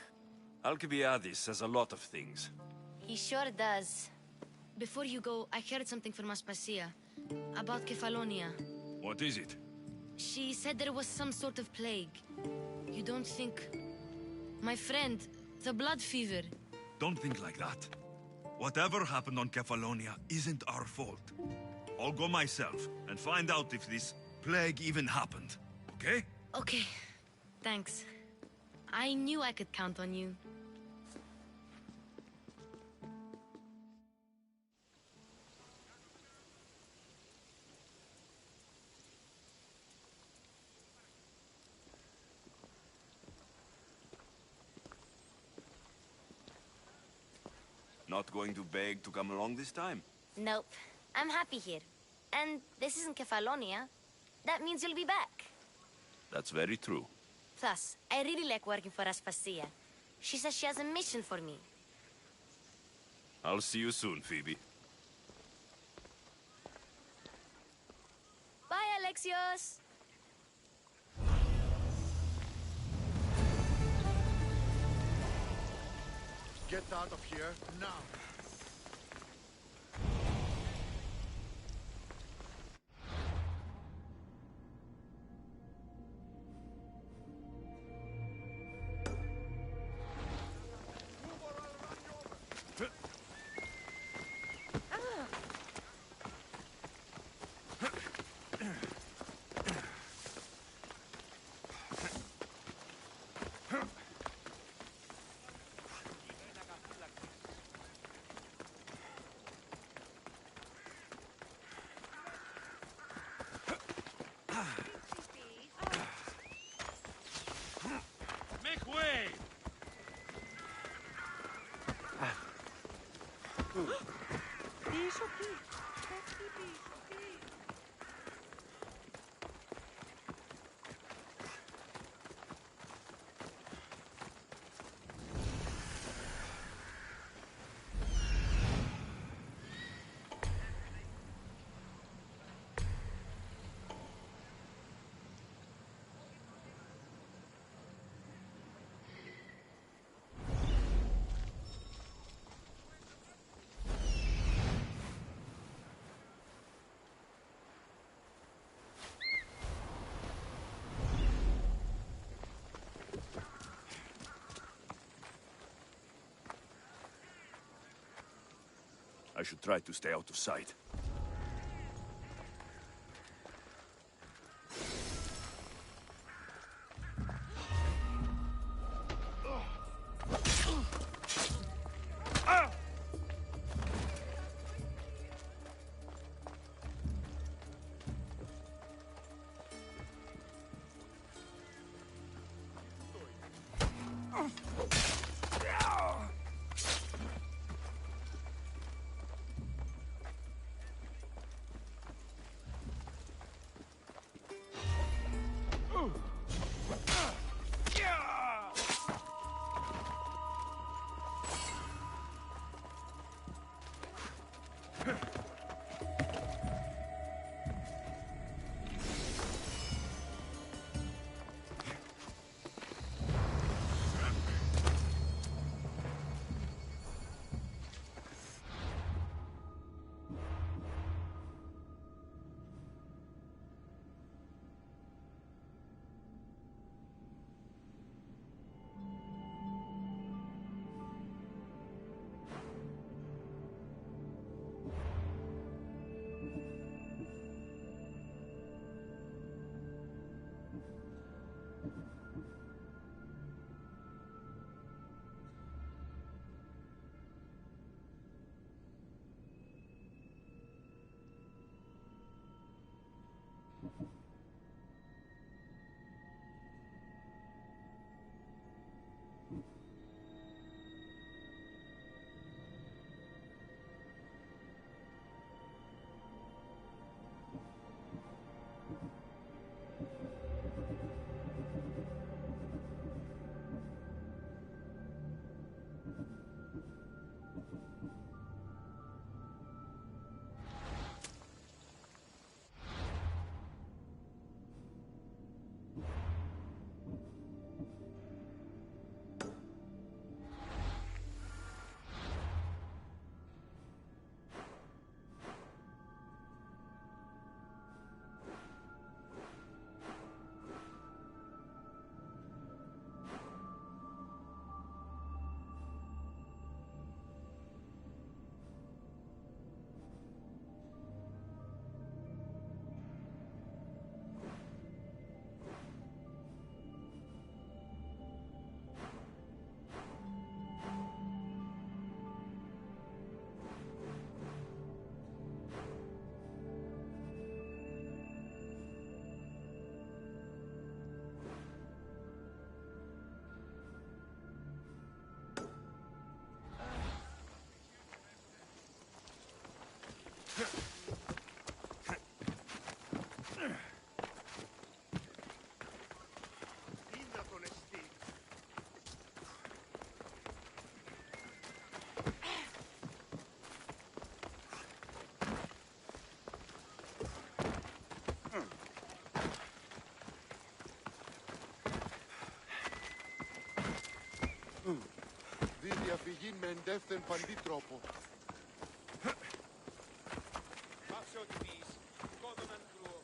Alcibiades says a lot of things. He sure does. Before you go, I heard something from Aspasia about Kefalonia. What is it? She said there was some sort of plague. You don't think... My friend, the blood fever. Don't think like that. Whatever happened on Kefalonia isn't our fault. I'll go myself and find out if this plague even happened, okay? Okay, thanks. I knew I could count on you. Not going to beg to come along this time? Nope. I'm happy here. And this isn't Kefalonia. That means you'll be back. That's very true. Plus, I really like working for Aspasia. She says she has a mission for me. I'll see you soon, Phoebe. Bye, Alexios! Get out of here, now! Make way! I should try to stay out of sight. Δει διαφυγή με εντεύθεν παντή τρόπο. Πάψε ό,τι πεις. Κόδωναν κρουό.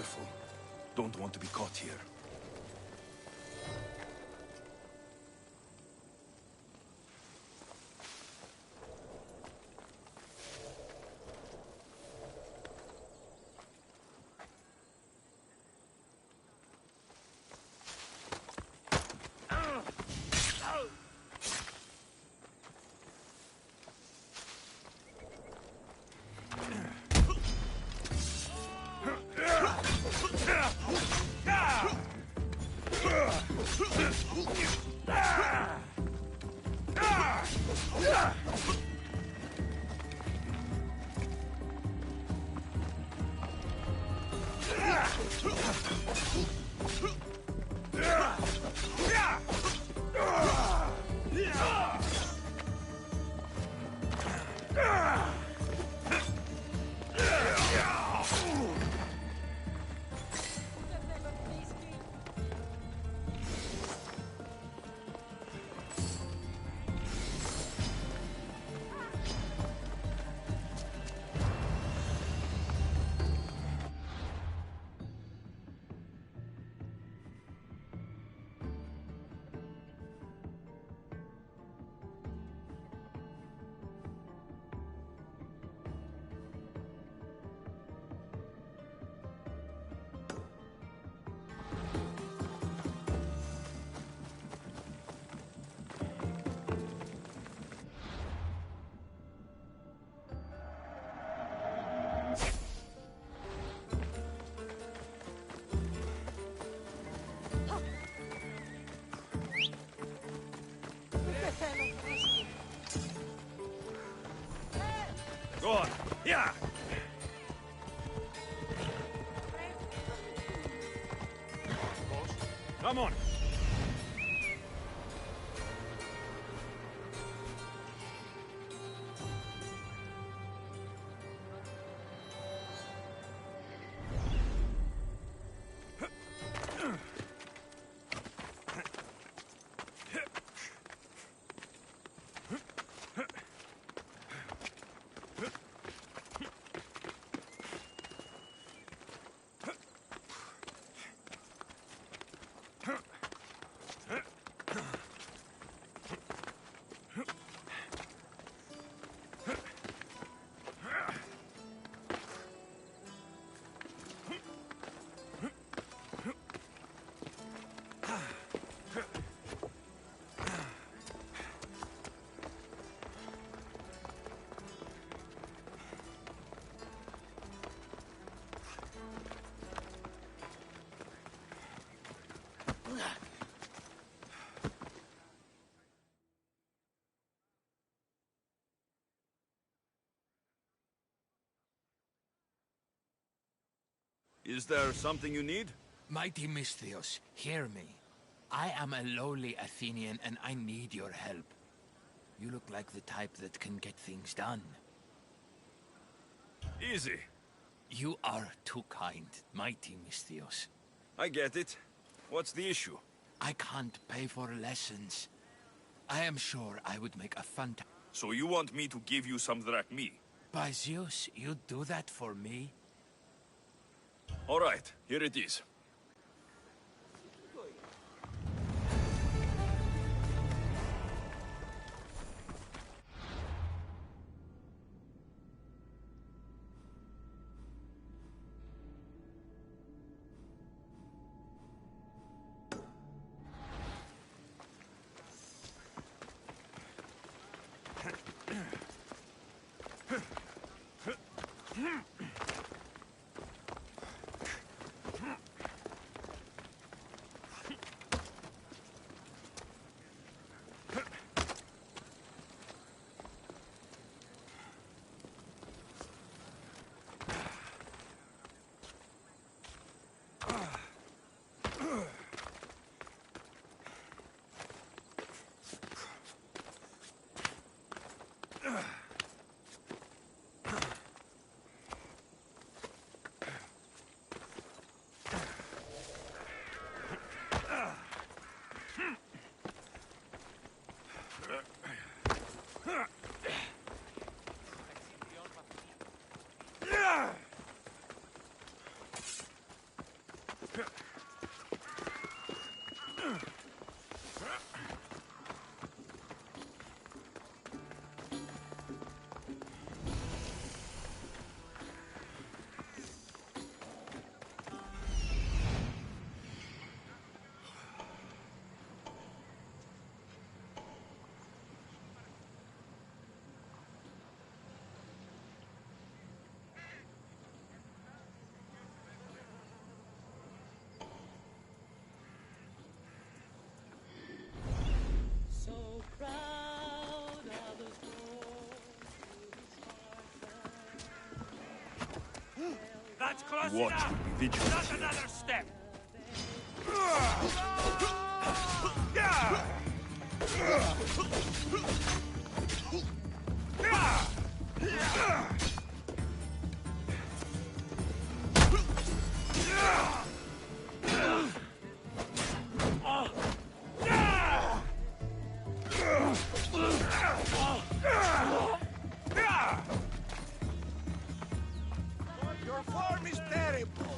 careful. Don't want to be caught here. Go on. Yeah. Come on. Is there something you need? Mighty Misthios, hear me. I am a lowly Athenian and I need your help. You look like the type that can get things done. Easy. You are too kind, Mighty Misthios. I get it. What's the issue? I can't pay for lessons. I am sure I would make a So you want me to give you some drachmi? By Zeus, you'd do that for me? All right, here it is. That's close Watch enough. will be vigilant Not here. another step. Your form is terrible.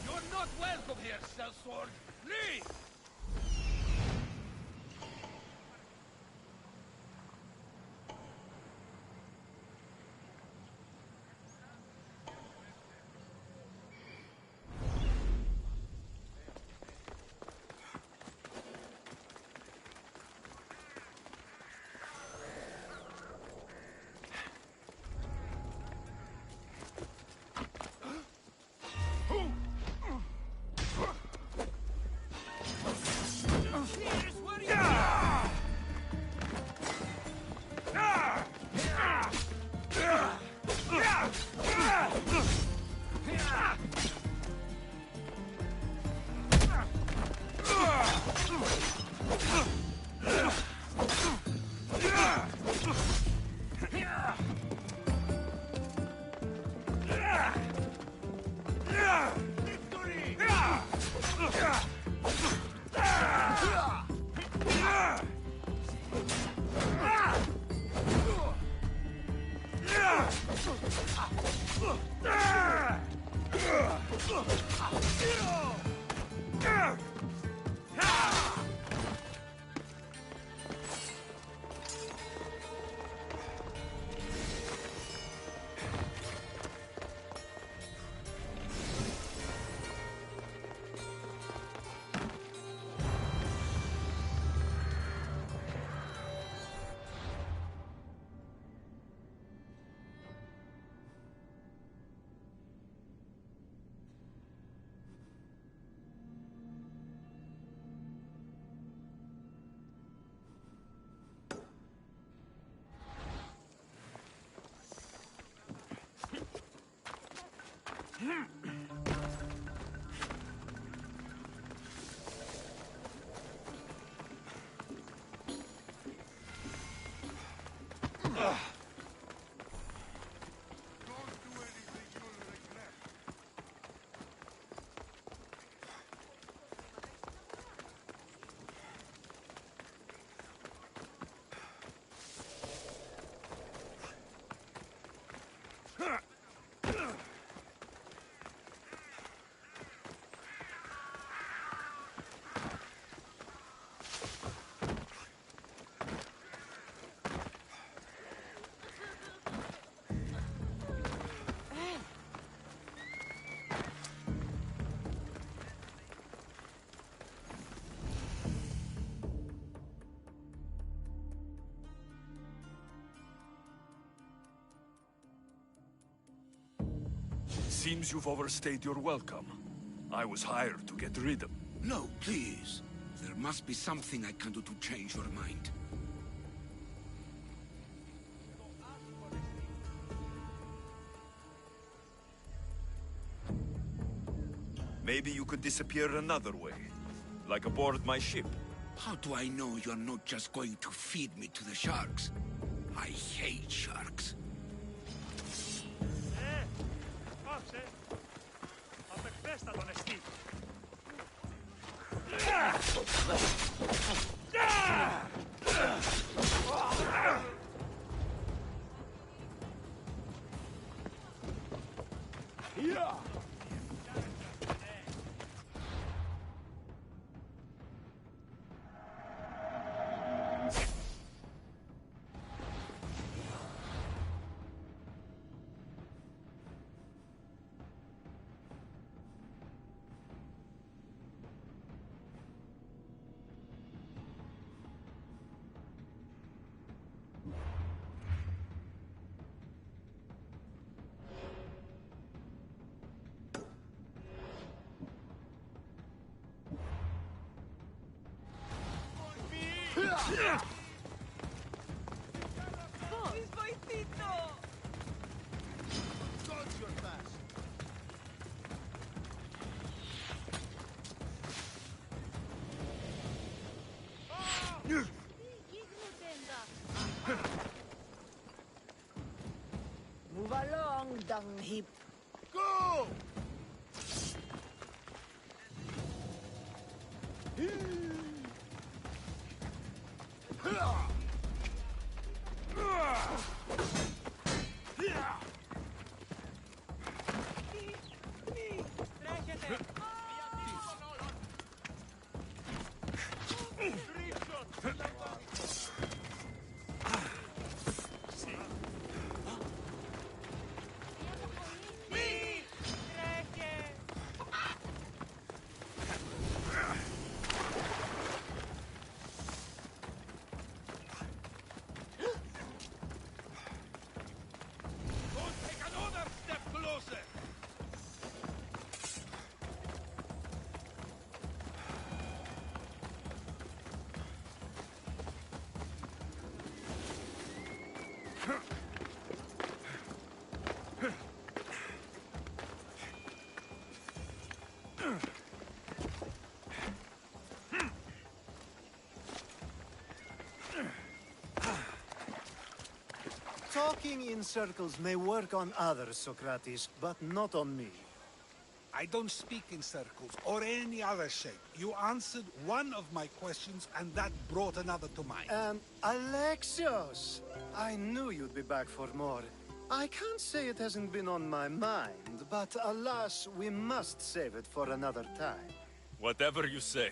You're not welcome here, sellsword. Leave! Seems you've overstayed your welcome. I was hired to get rid of... No, please. There must be something I can do to change your mind. Maybe you could disappear another way. Like aboard my ship. How do I know you're not just going to feed me to the sharks? I hate sharks. Move along, dung heap. Go! Talking in circles may work on others, Socrates, but not on me. I don't speak in circles or any other shape. You answered one of my questions, and that brought another to mind. Alexios! I knew you'd be back for more. I can't say it hasn't been on my mind, but alas, we must save it for another time. Whatever you say.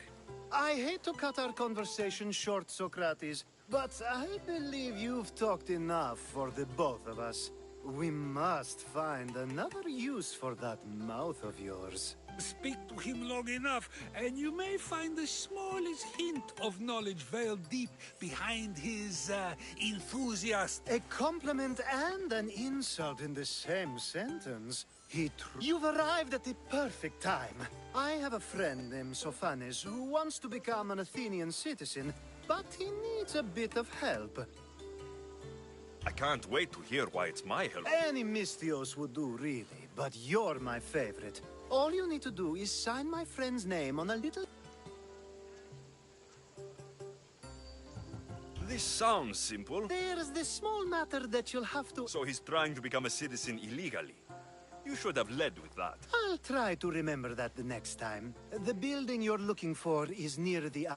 I hate to cut our conversation short, Socrates, but I believe you've talked enough for the both of us. We must find another use for that mouth of yours. Speak to him long enough, and you may find the smallest hint of knowledge veiled deep behind his, enthusiast. A compliment and an insult in the same sentence. You've arrived at the perfect time. I have a friend named Sophanes who wants to become an Athenian citizen, but he needs a bit of help. I can't wait to hear why it's my help. Any Misthios would do, really, but you're my favorite. All you need to do is sign my friend's name on a little... This sounds simple. There's this small matter that you'll have to... So he's trying to become a citizen illegally. You should have led with that. I'll try to remember that the next time. The building you're looking for is near the...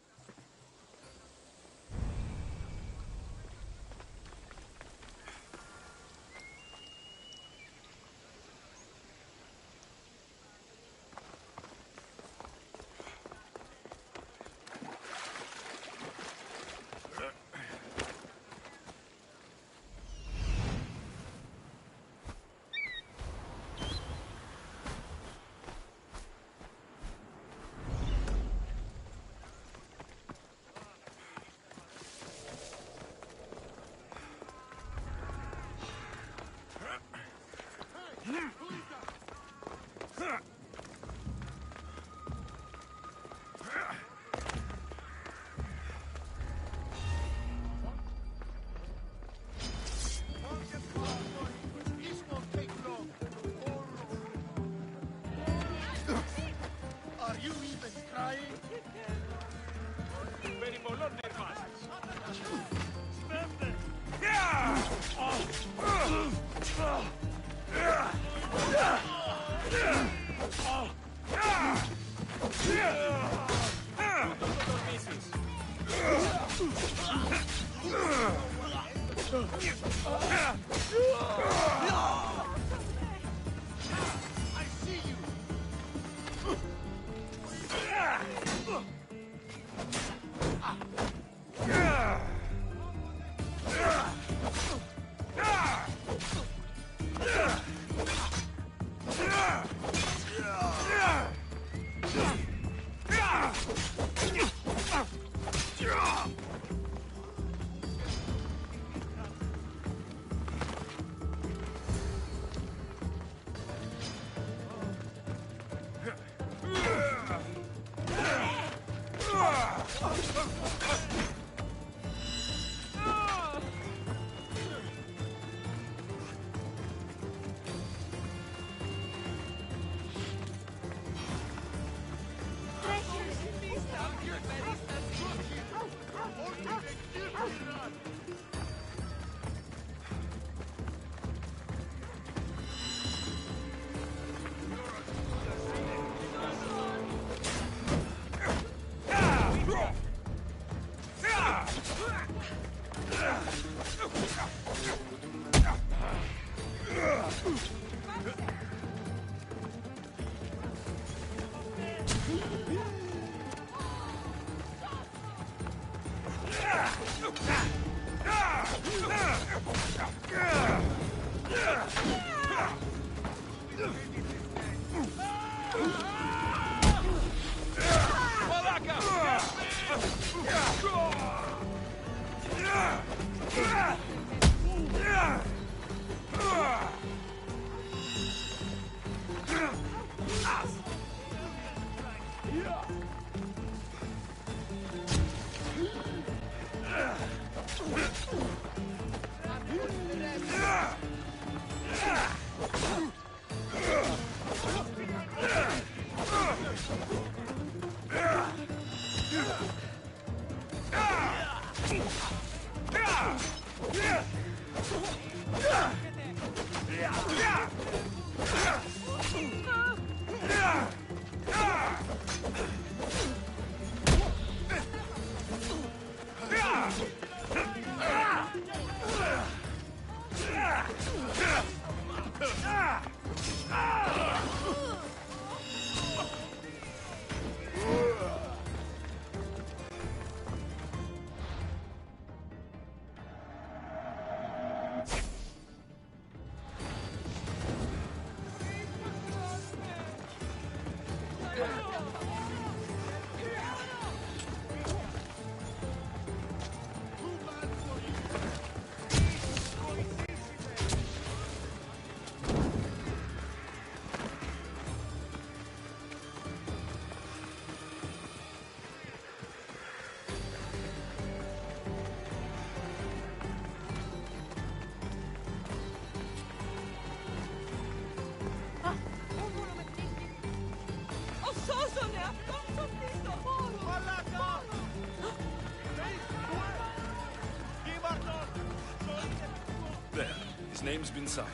There. His name's been signed.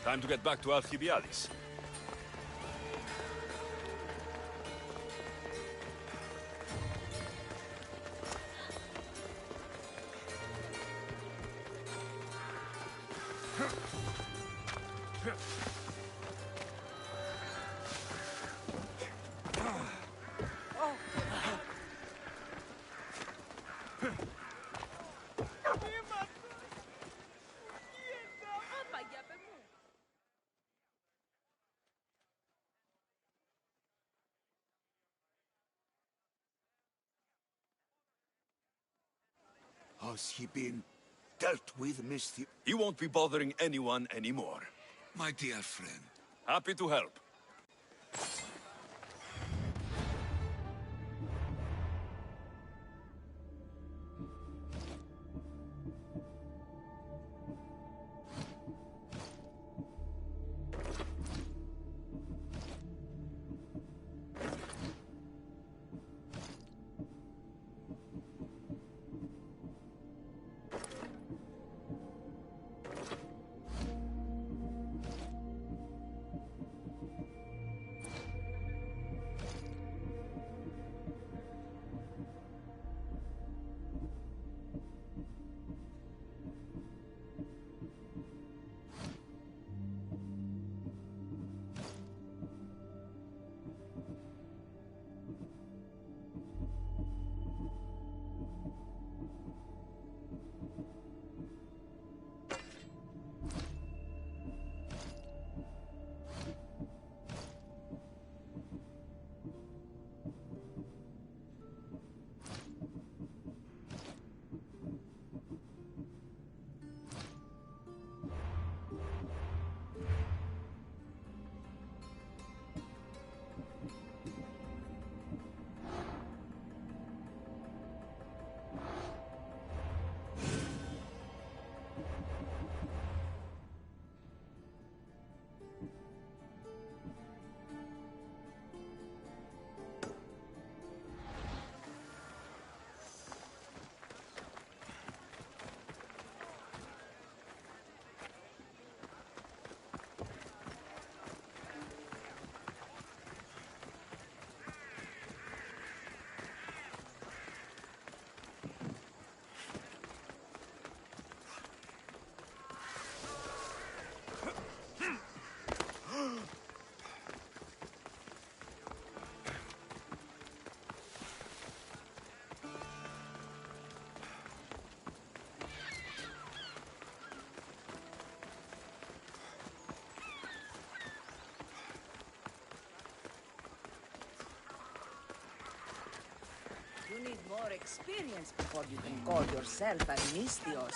Time to get back to AC-Odyssey. Has he been dealt with, Mr. He won't be bothering anyone anymore. My dear friend. Happy to help. more experience before you can call yourself a Mistios.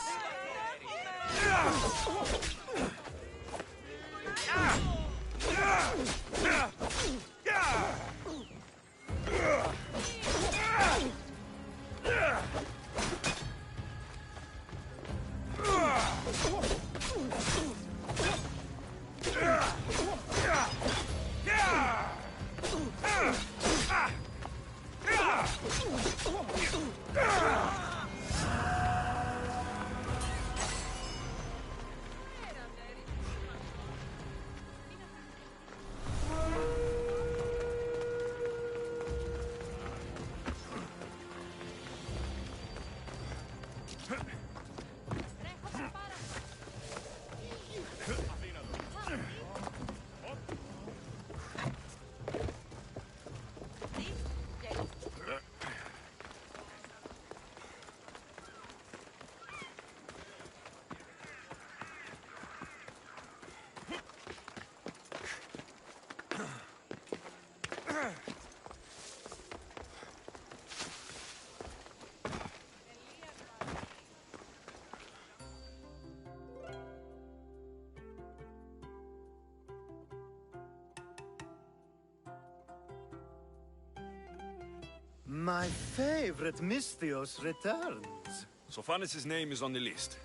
My favorite Mistios returns. Sophanis' name is on the list,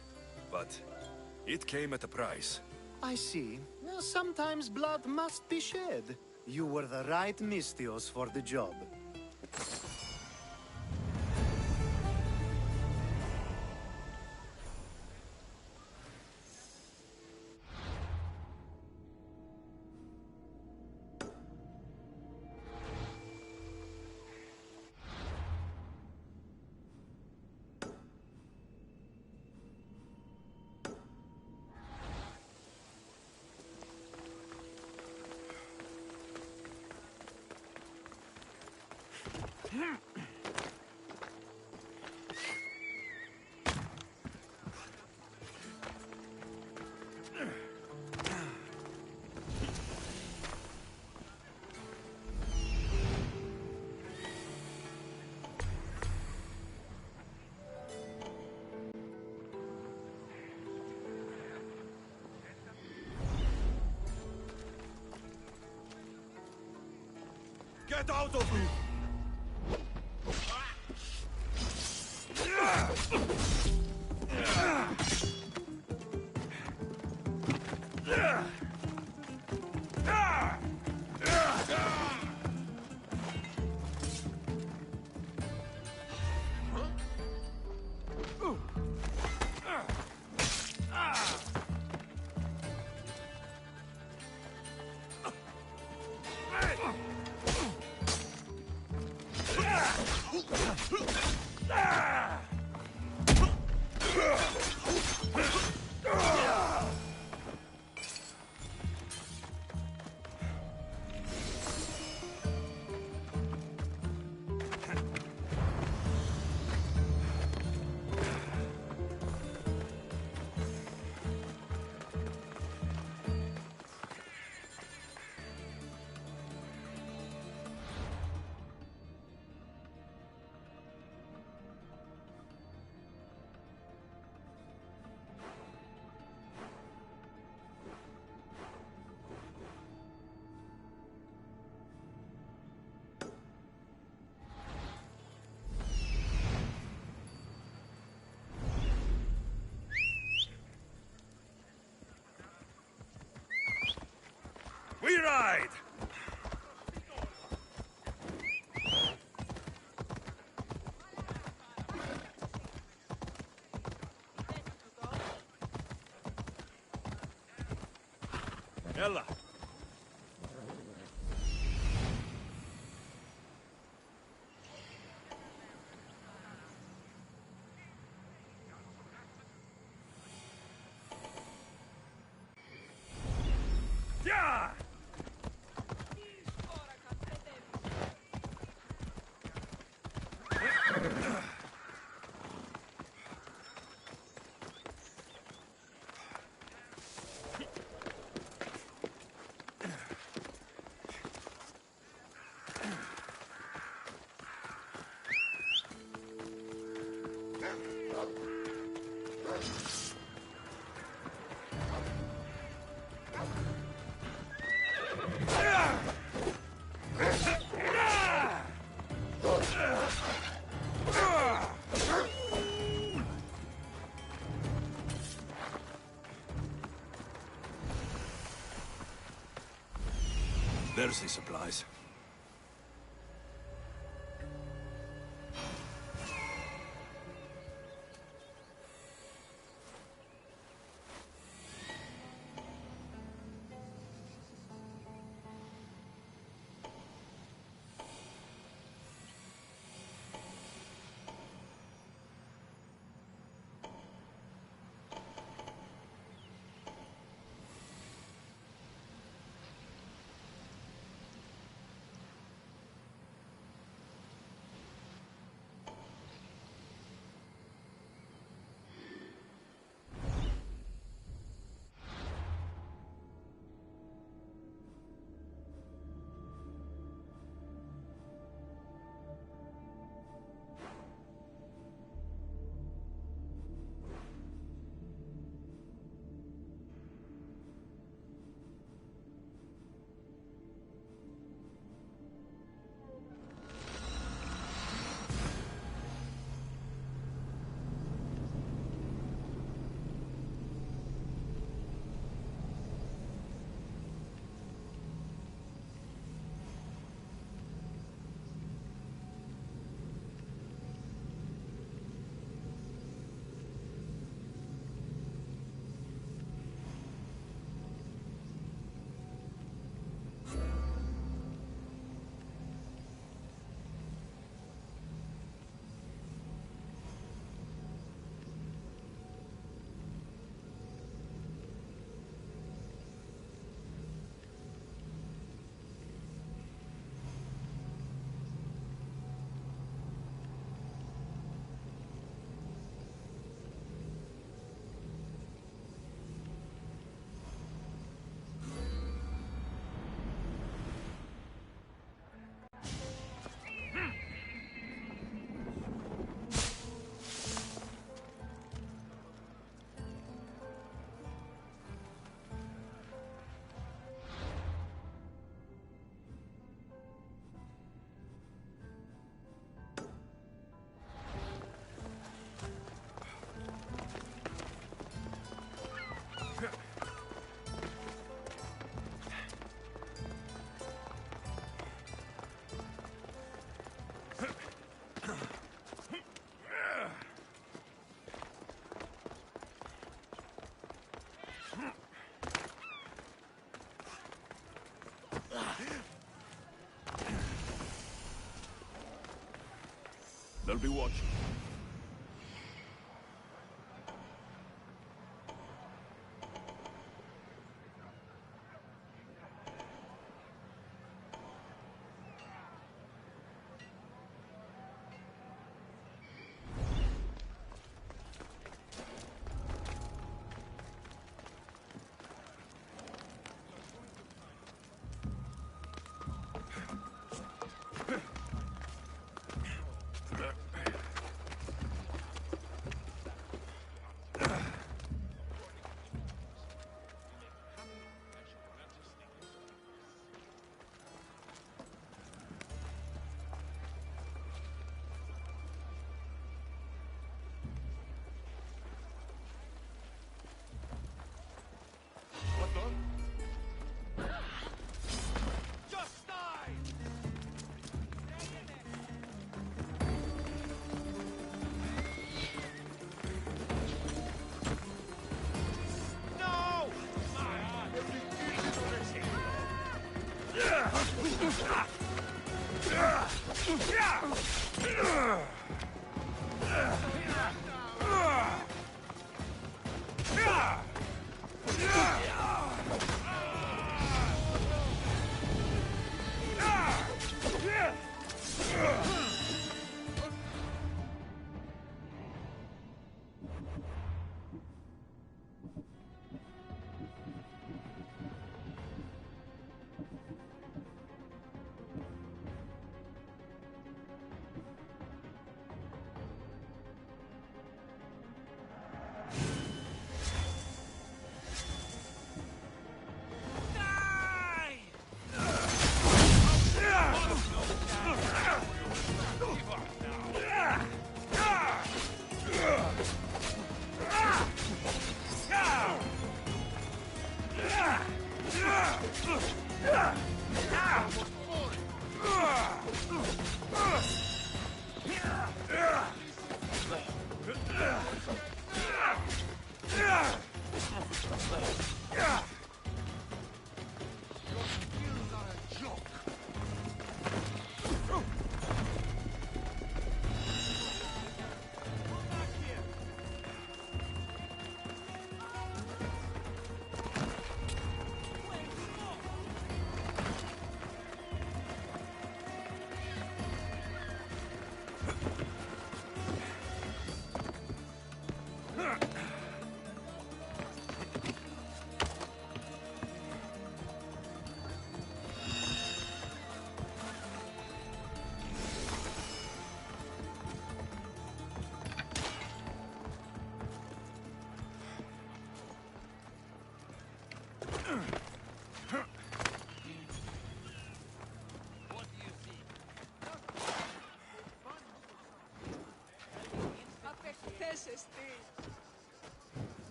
but it came at a price. I see. Sometimes blood must be shed. You were the right Mistios for the job. Get out of me! We ride! Ella. Yeah! There's the supplies. They'll be watching.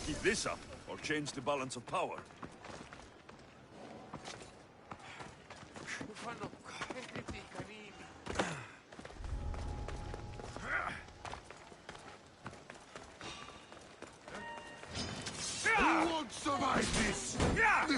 Keep this up, or change the balance of power. Who won't survive this? No!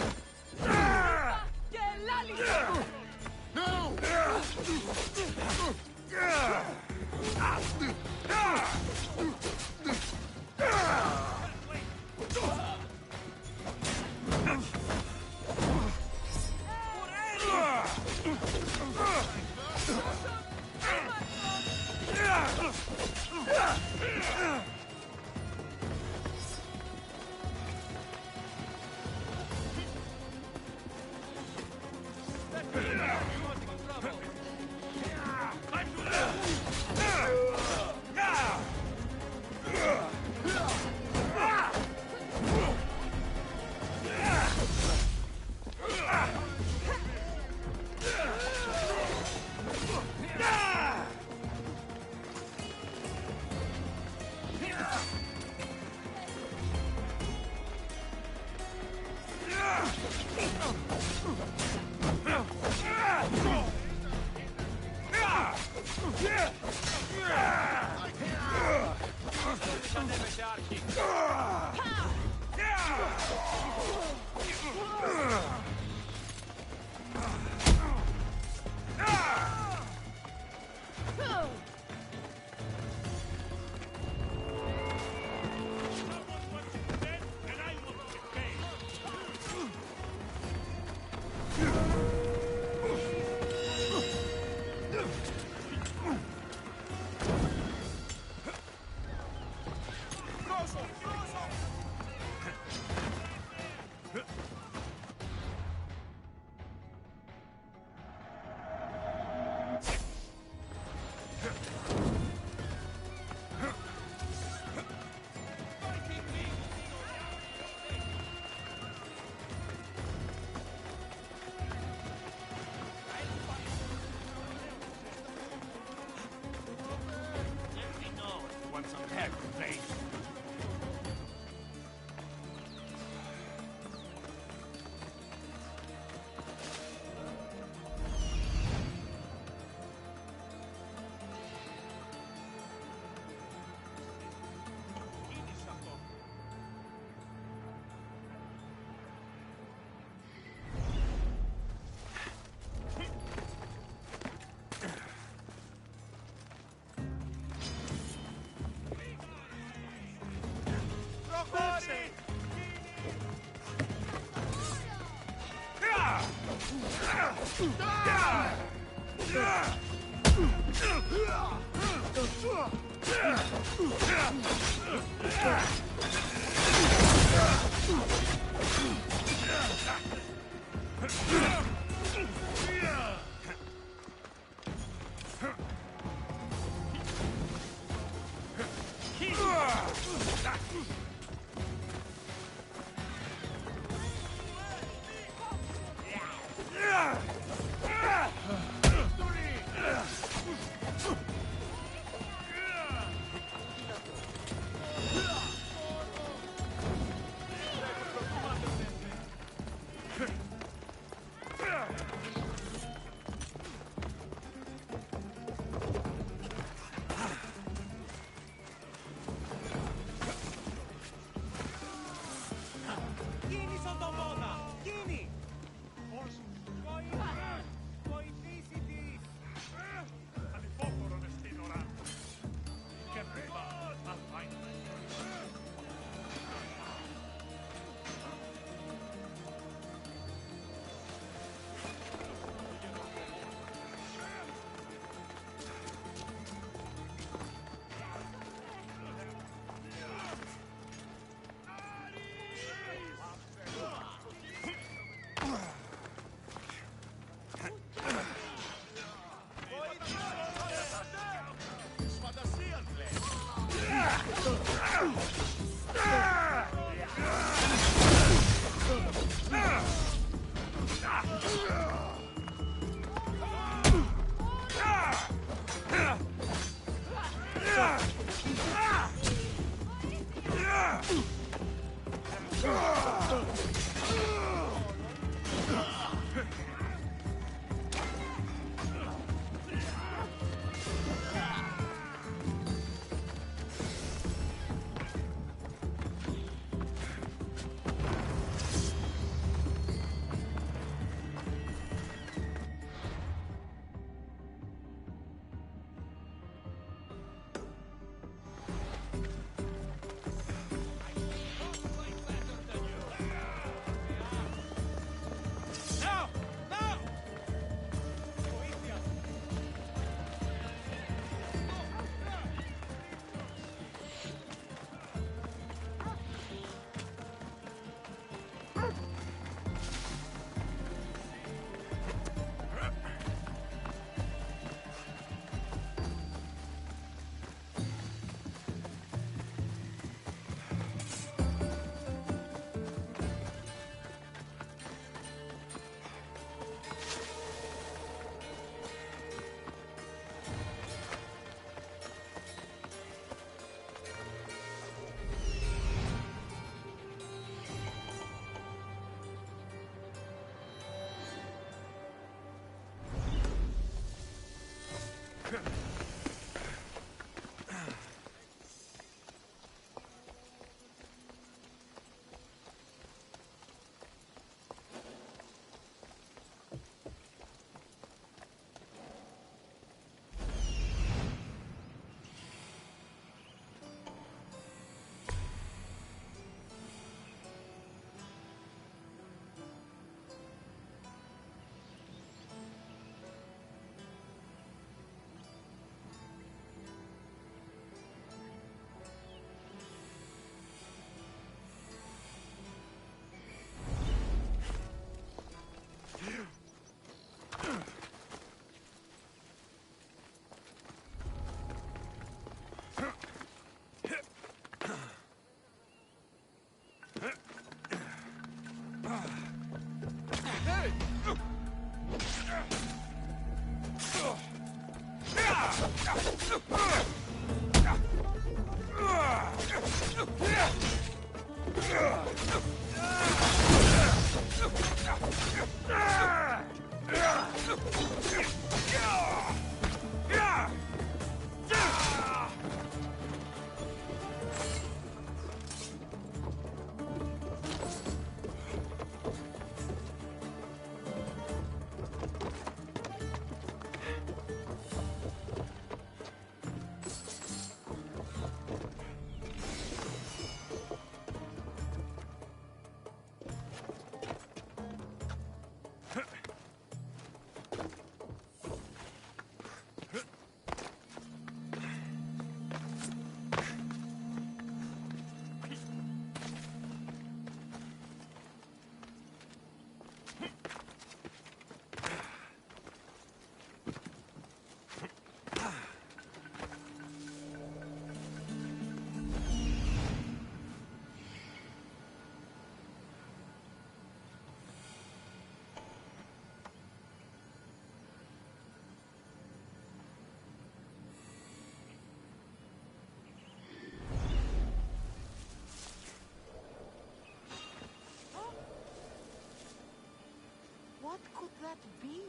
What could that be?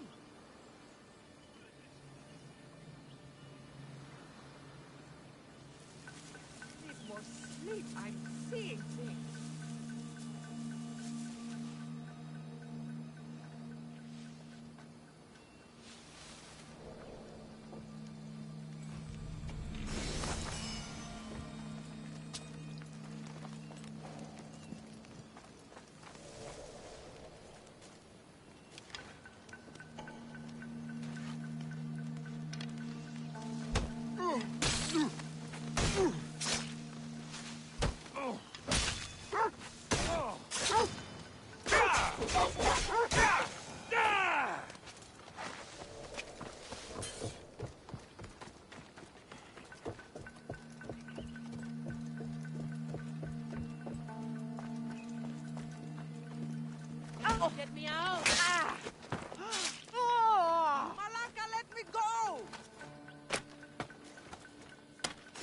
Need more sleep. I'm seeing things. Oh, get me out! Ah! Oh! Malaka, let me go!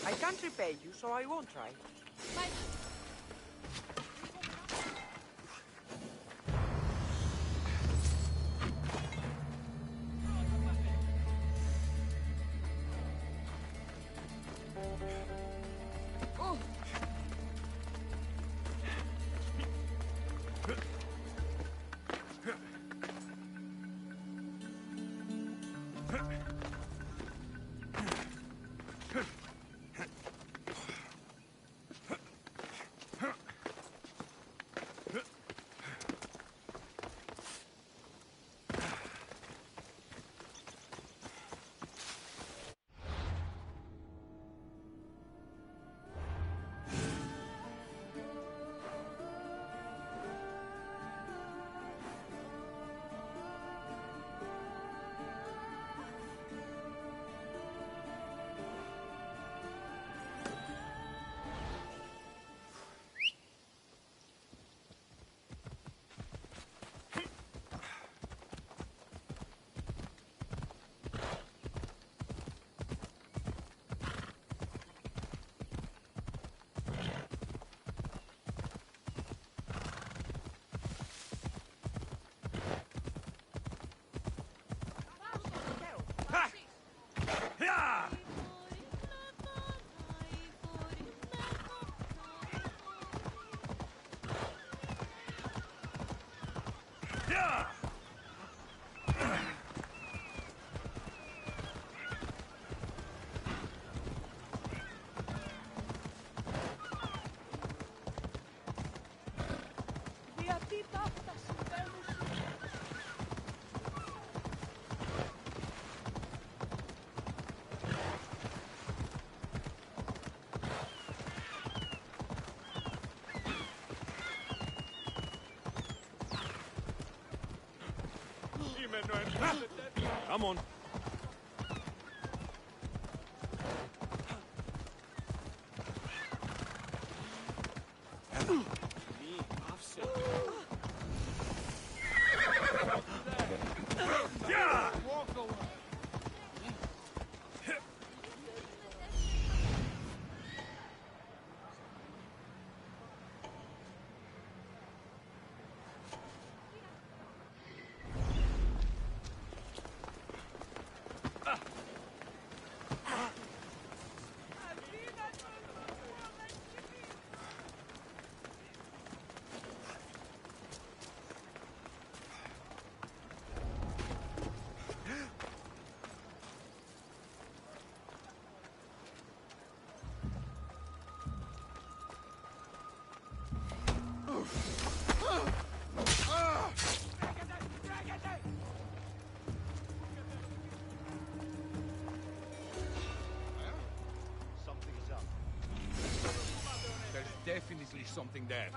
I can't repay you, so I won't try. Come on. Something's up. There's definitely something there.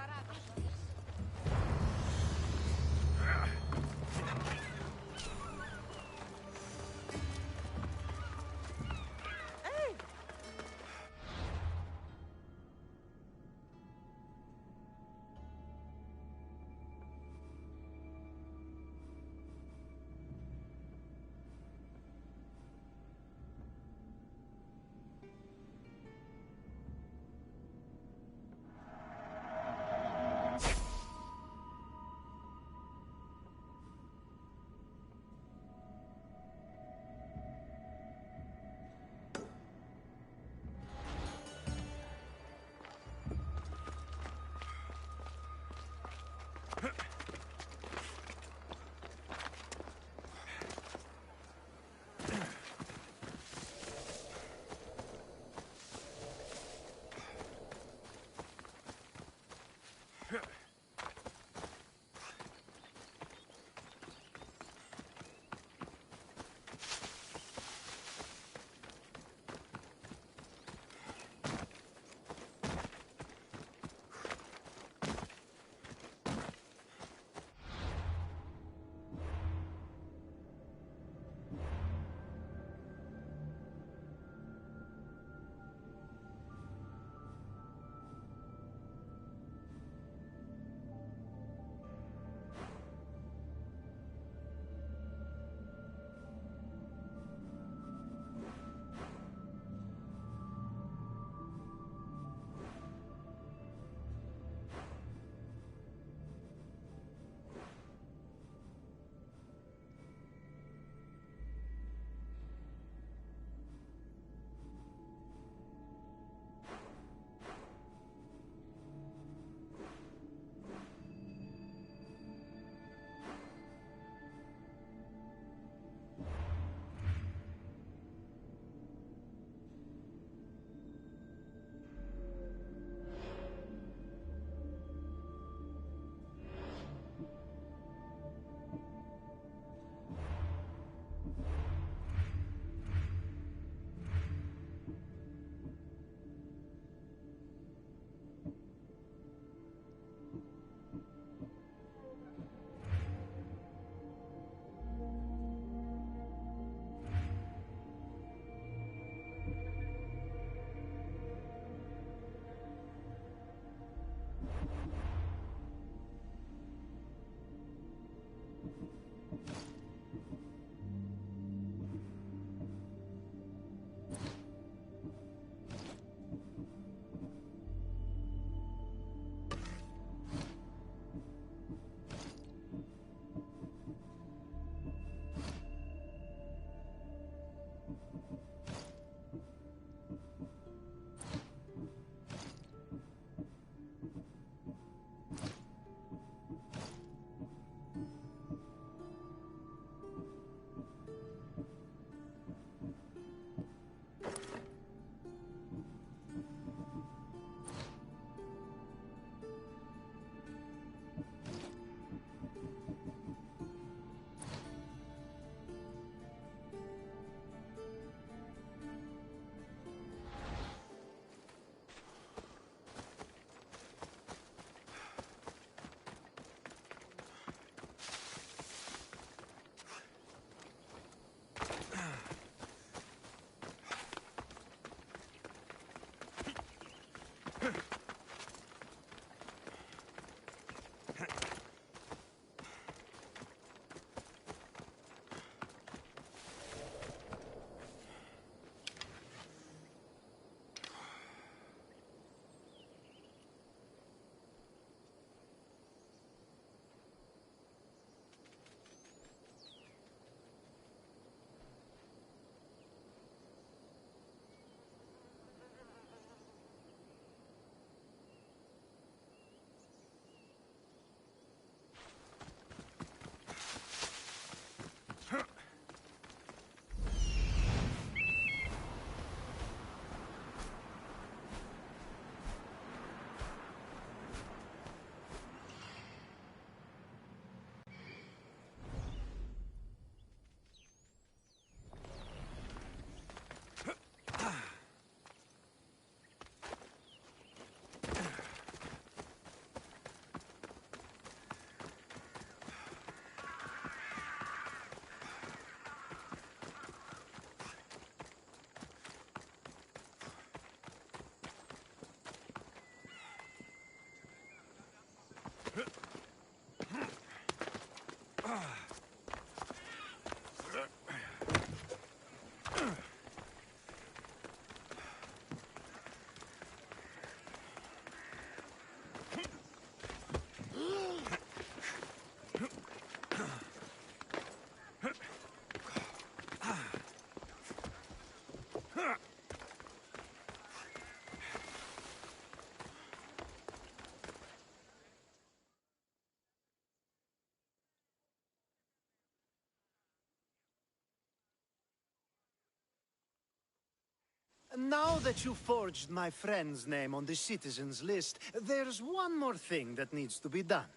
Now that you forged my friend's name on the citizens list, there's one more thing that needs to be done.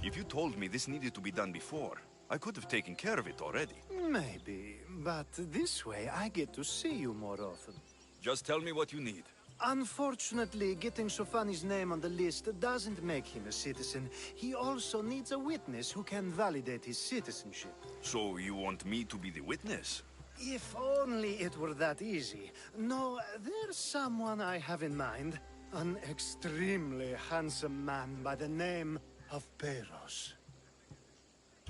If you told me this needed to be done before, I could have taken care of it already. Maybe, but this way I get to see you more often. Just tell me what you need. Unfortunately, getting Sofani's name on the list doesn't make him a citizen. He also needs a witness who can validate his citizenship. So you want me to be the witness? If only it were that easy. No, there's someone I have in mind. An extremely handsome man by the name of Peros.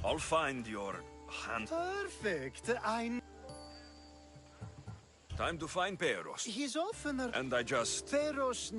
I'll find your hand. Perfect. Time to find Peros. He's often And I just... Peros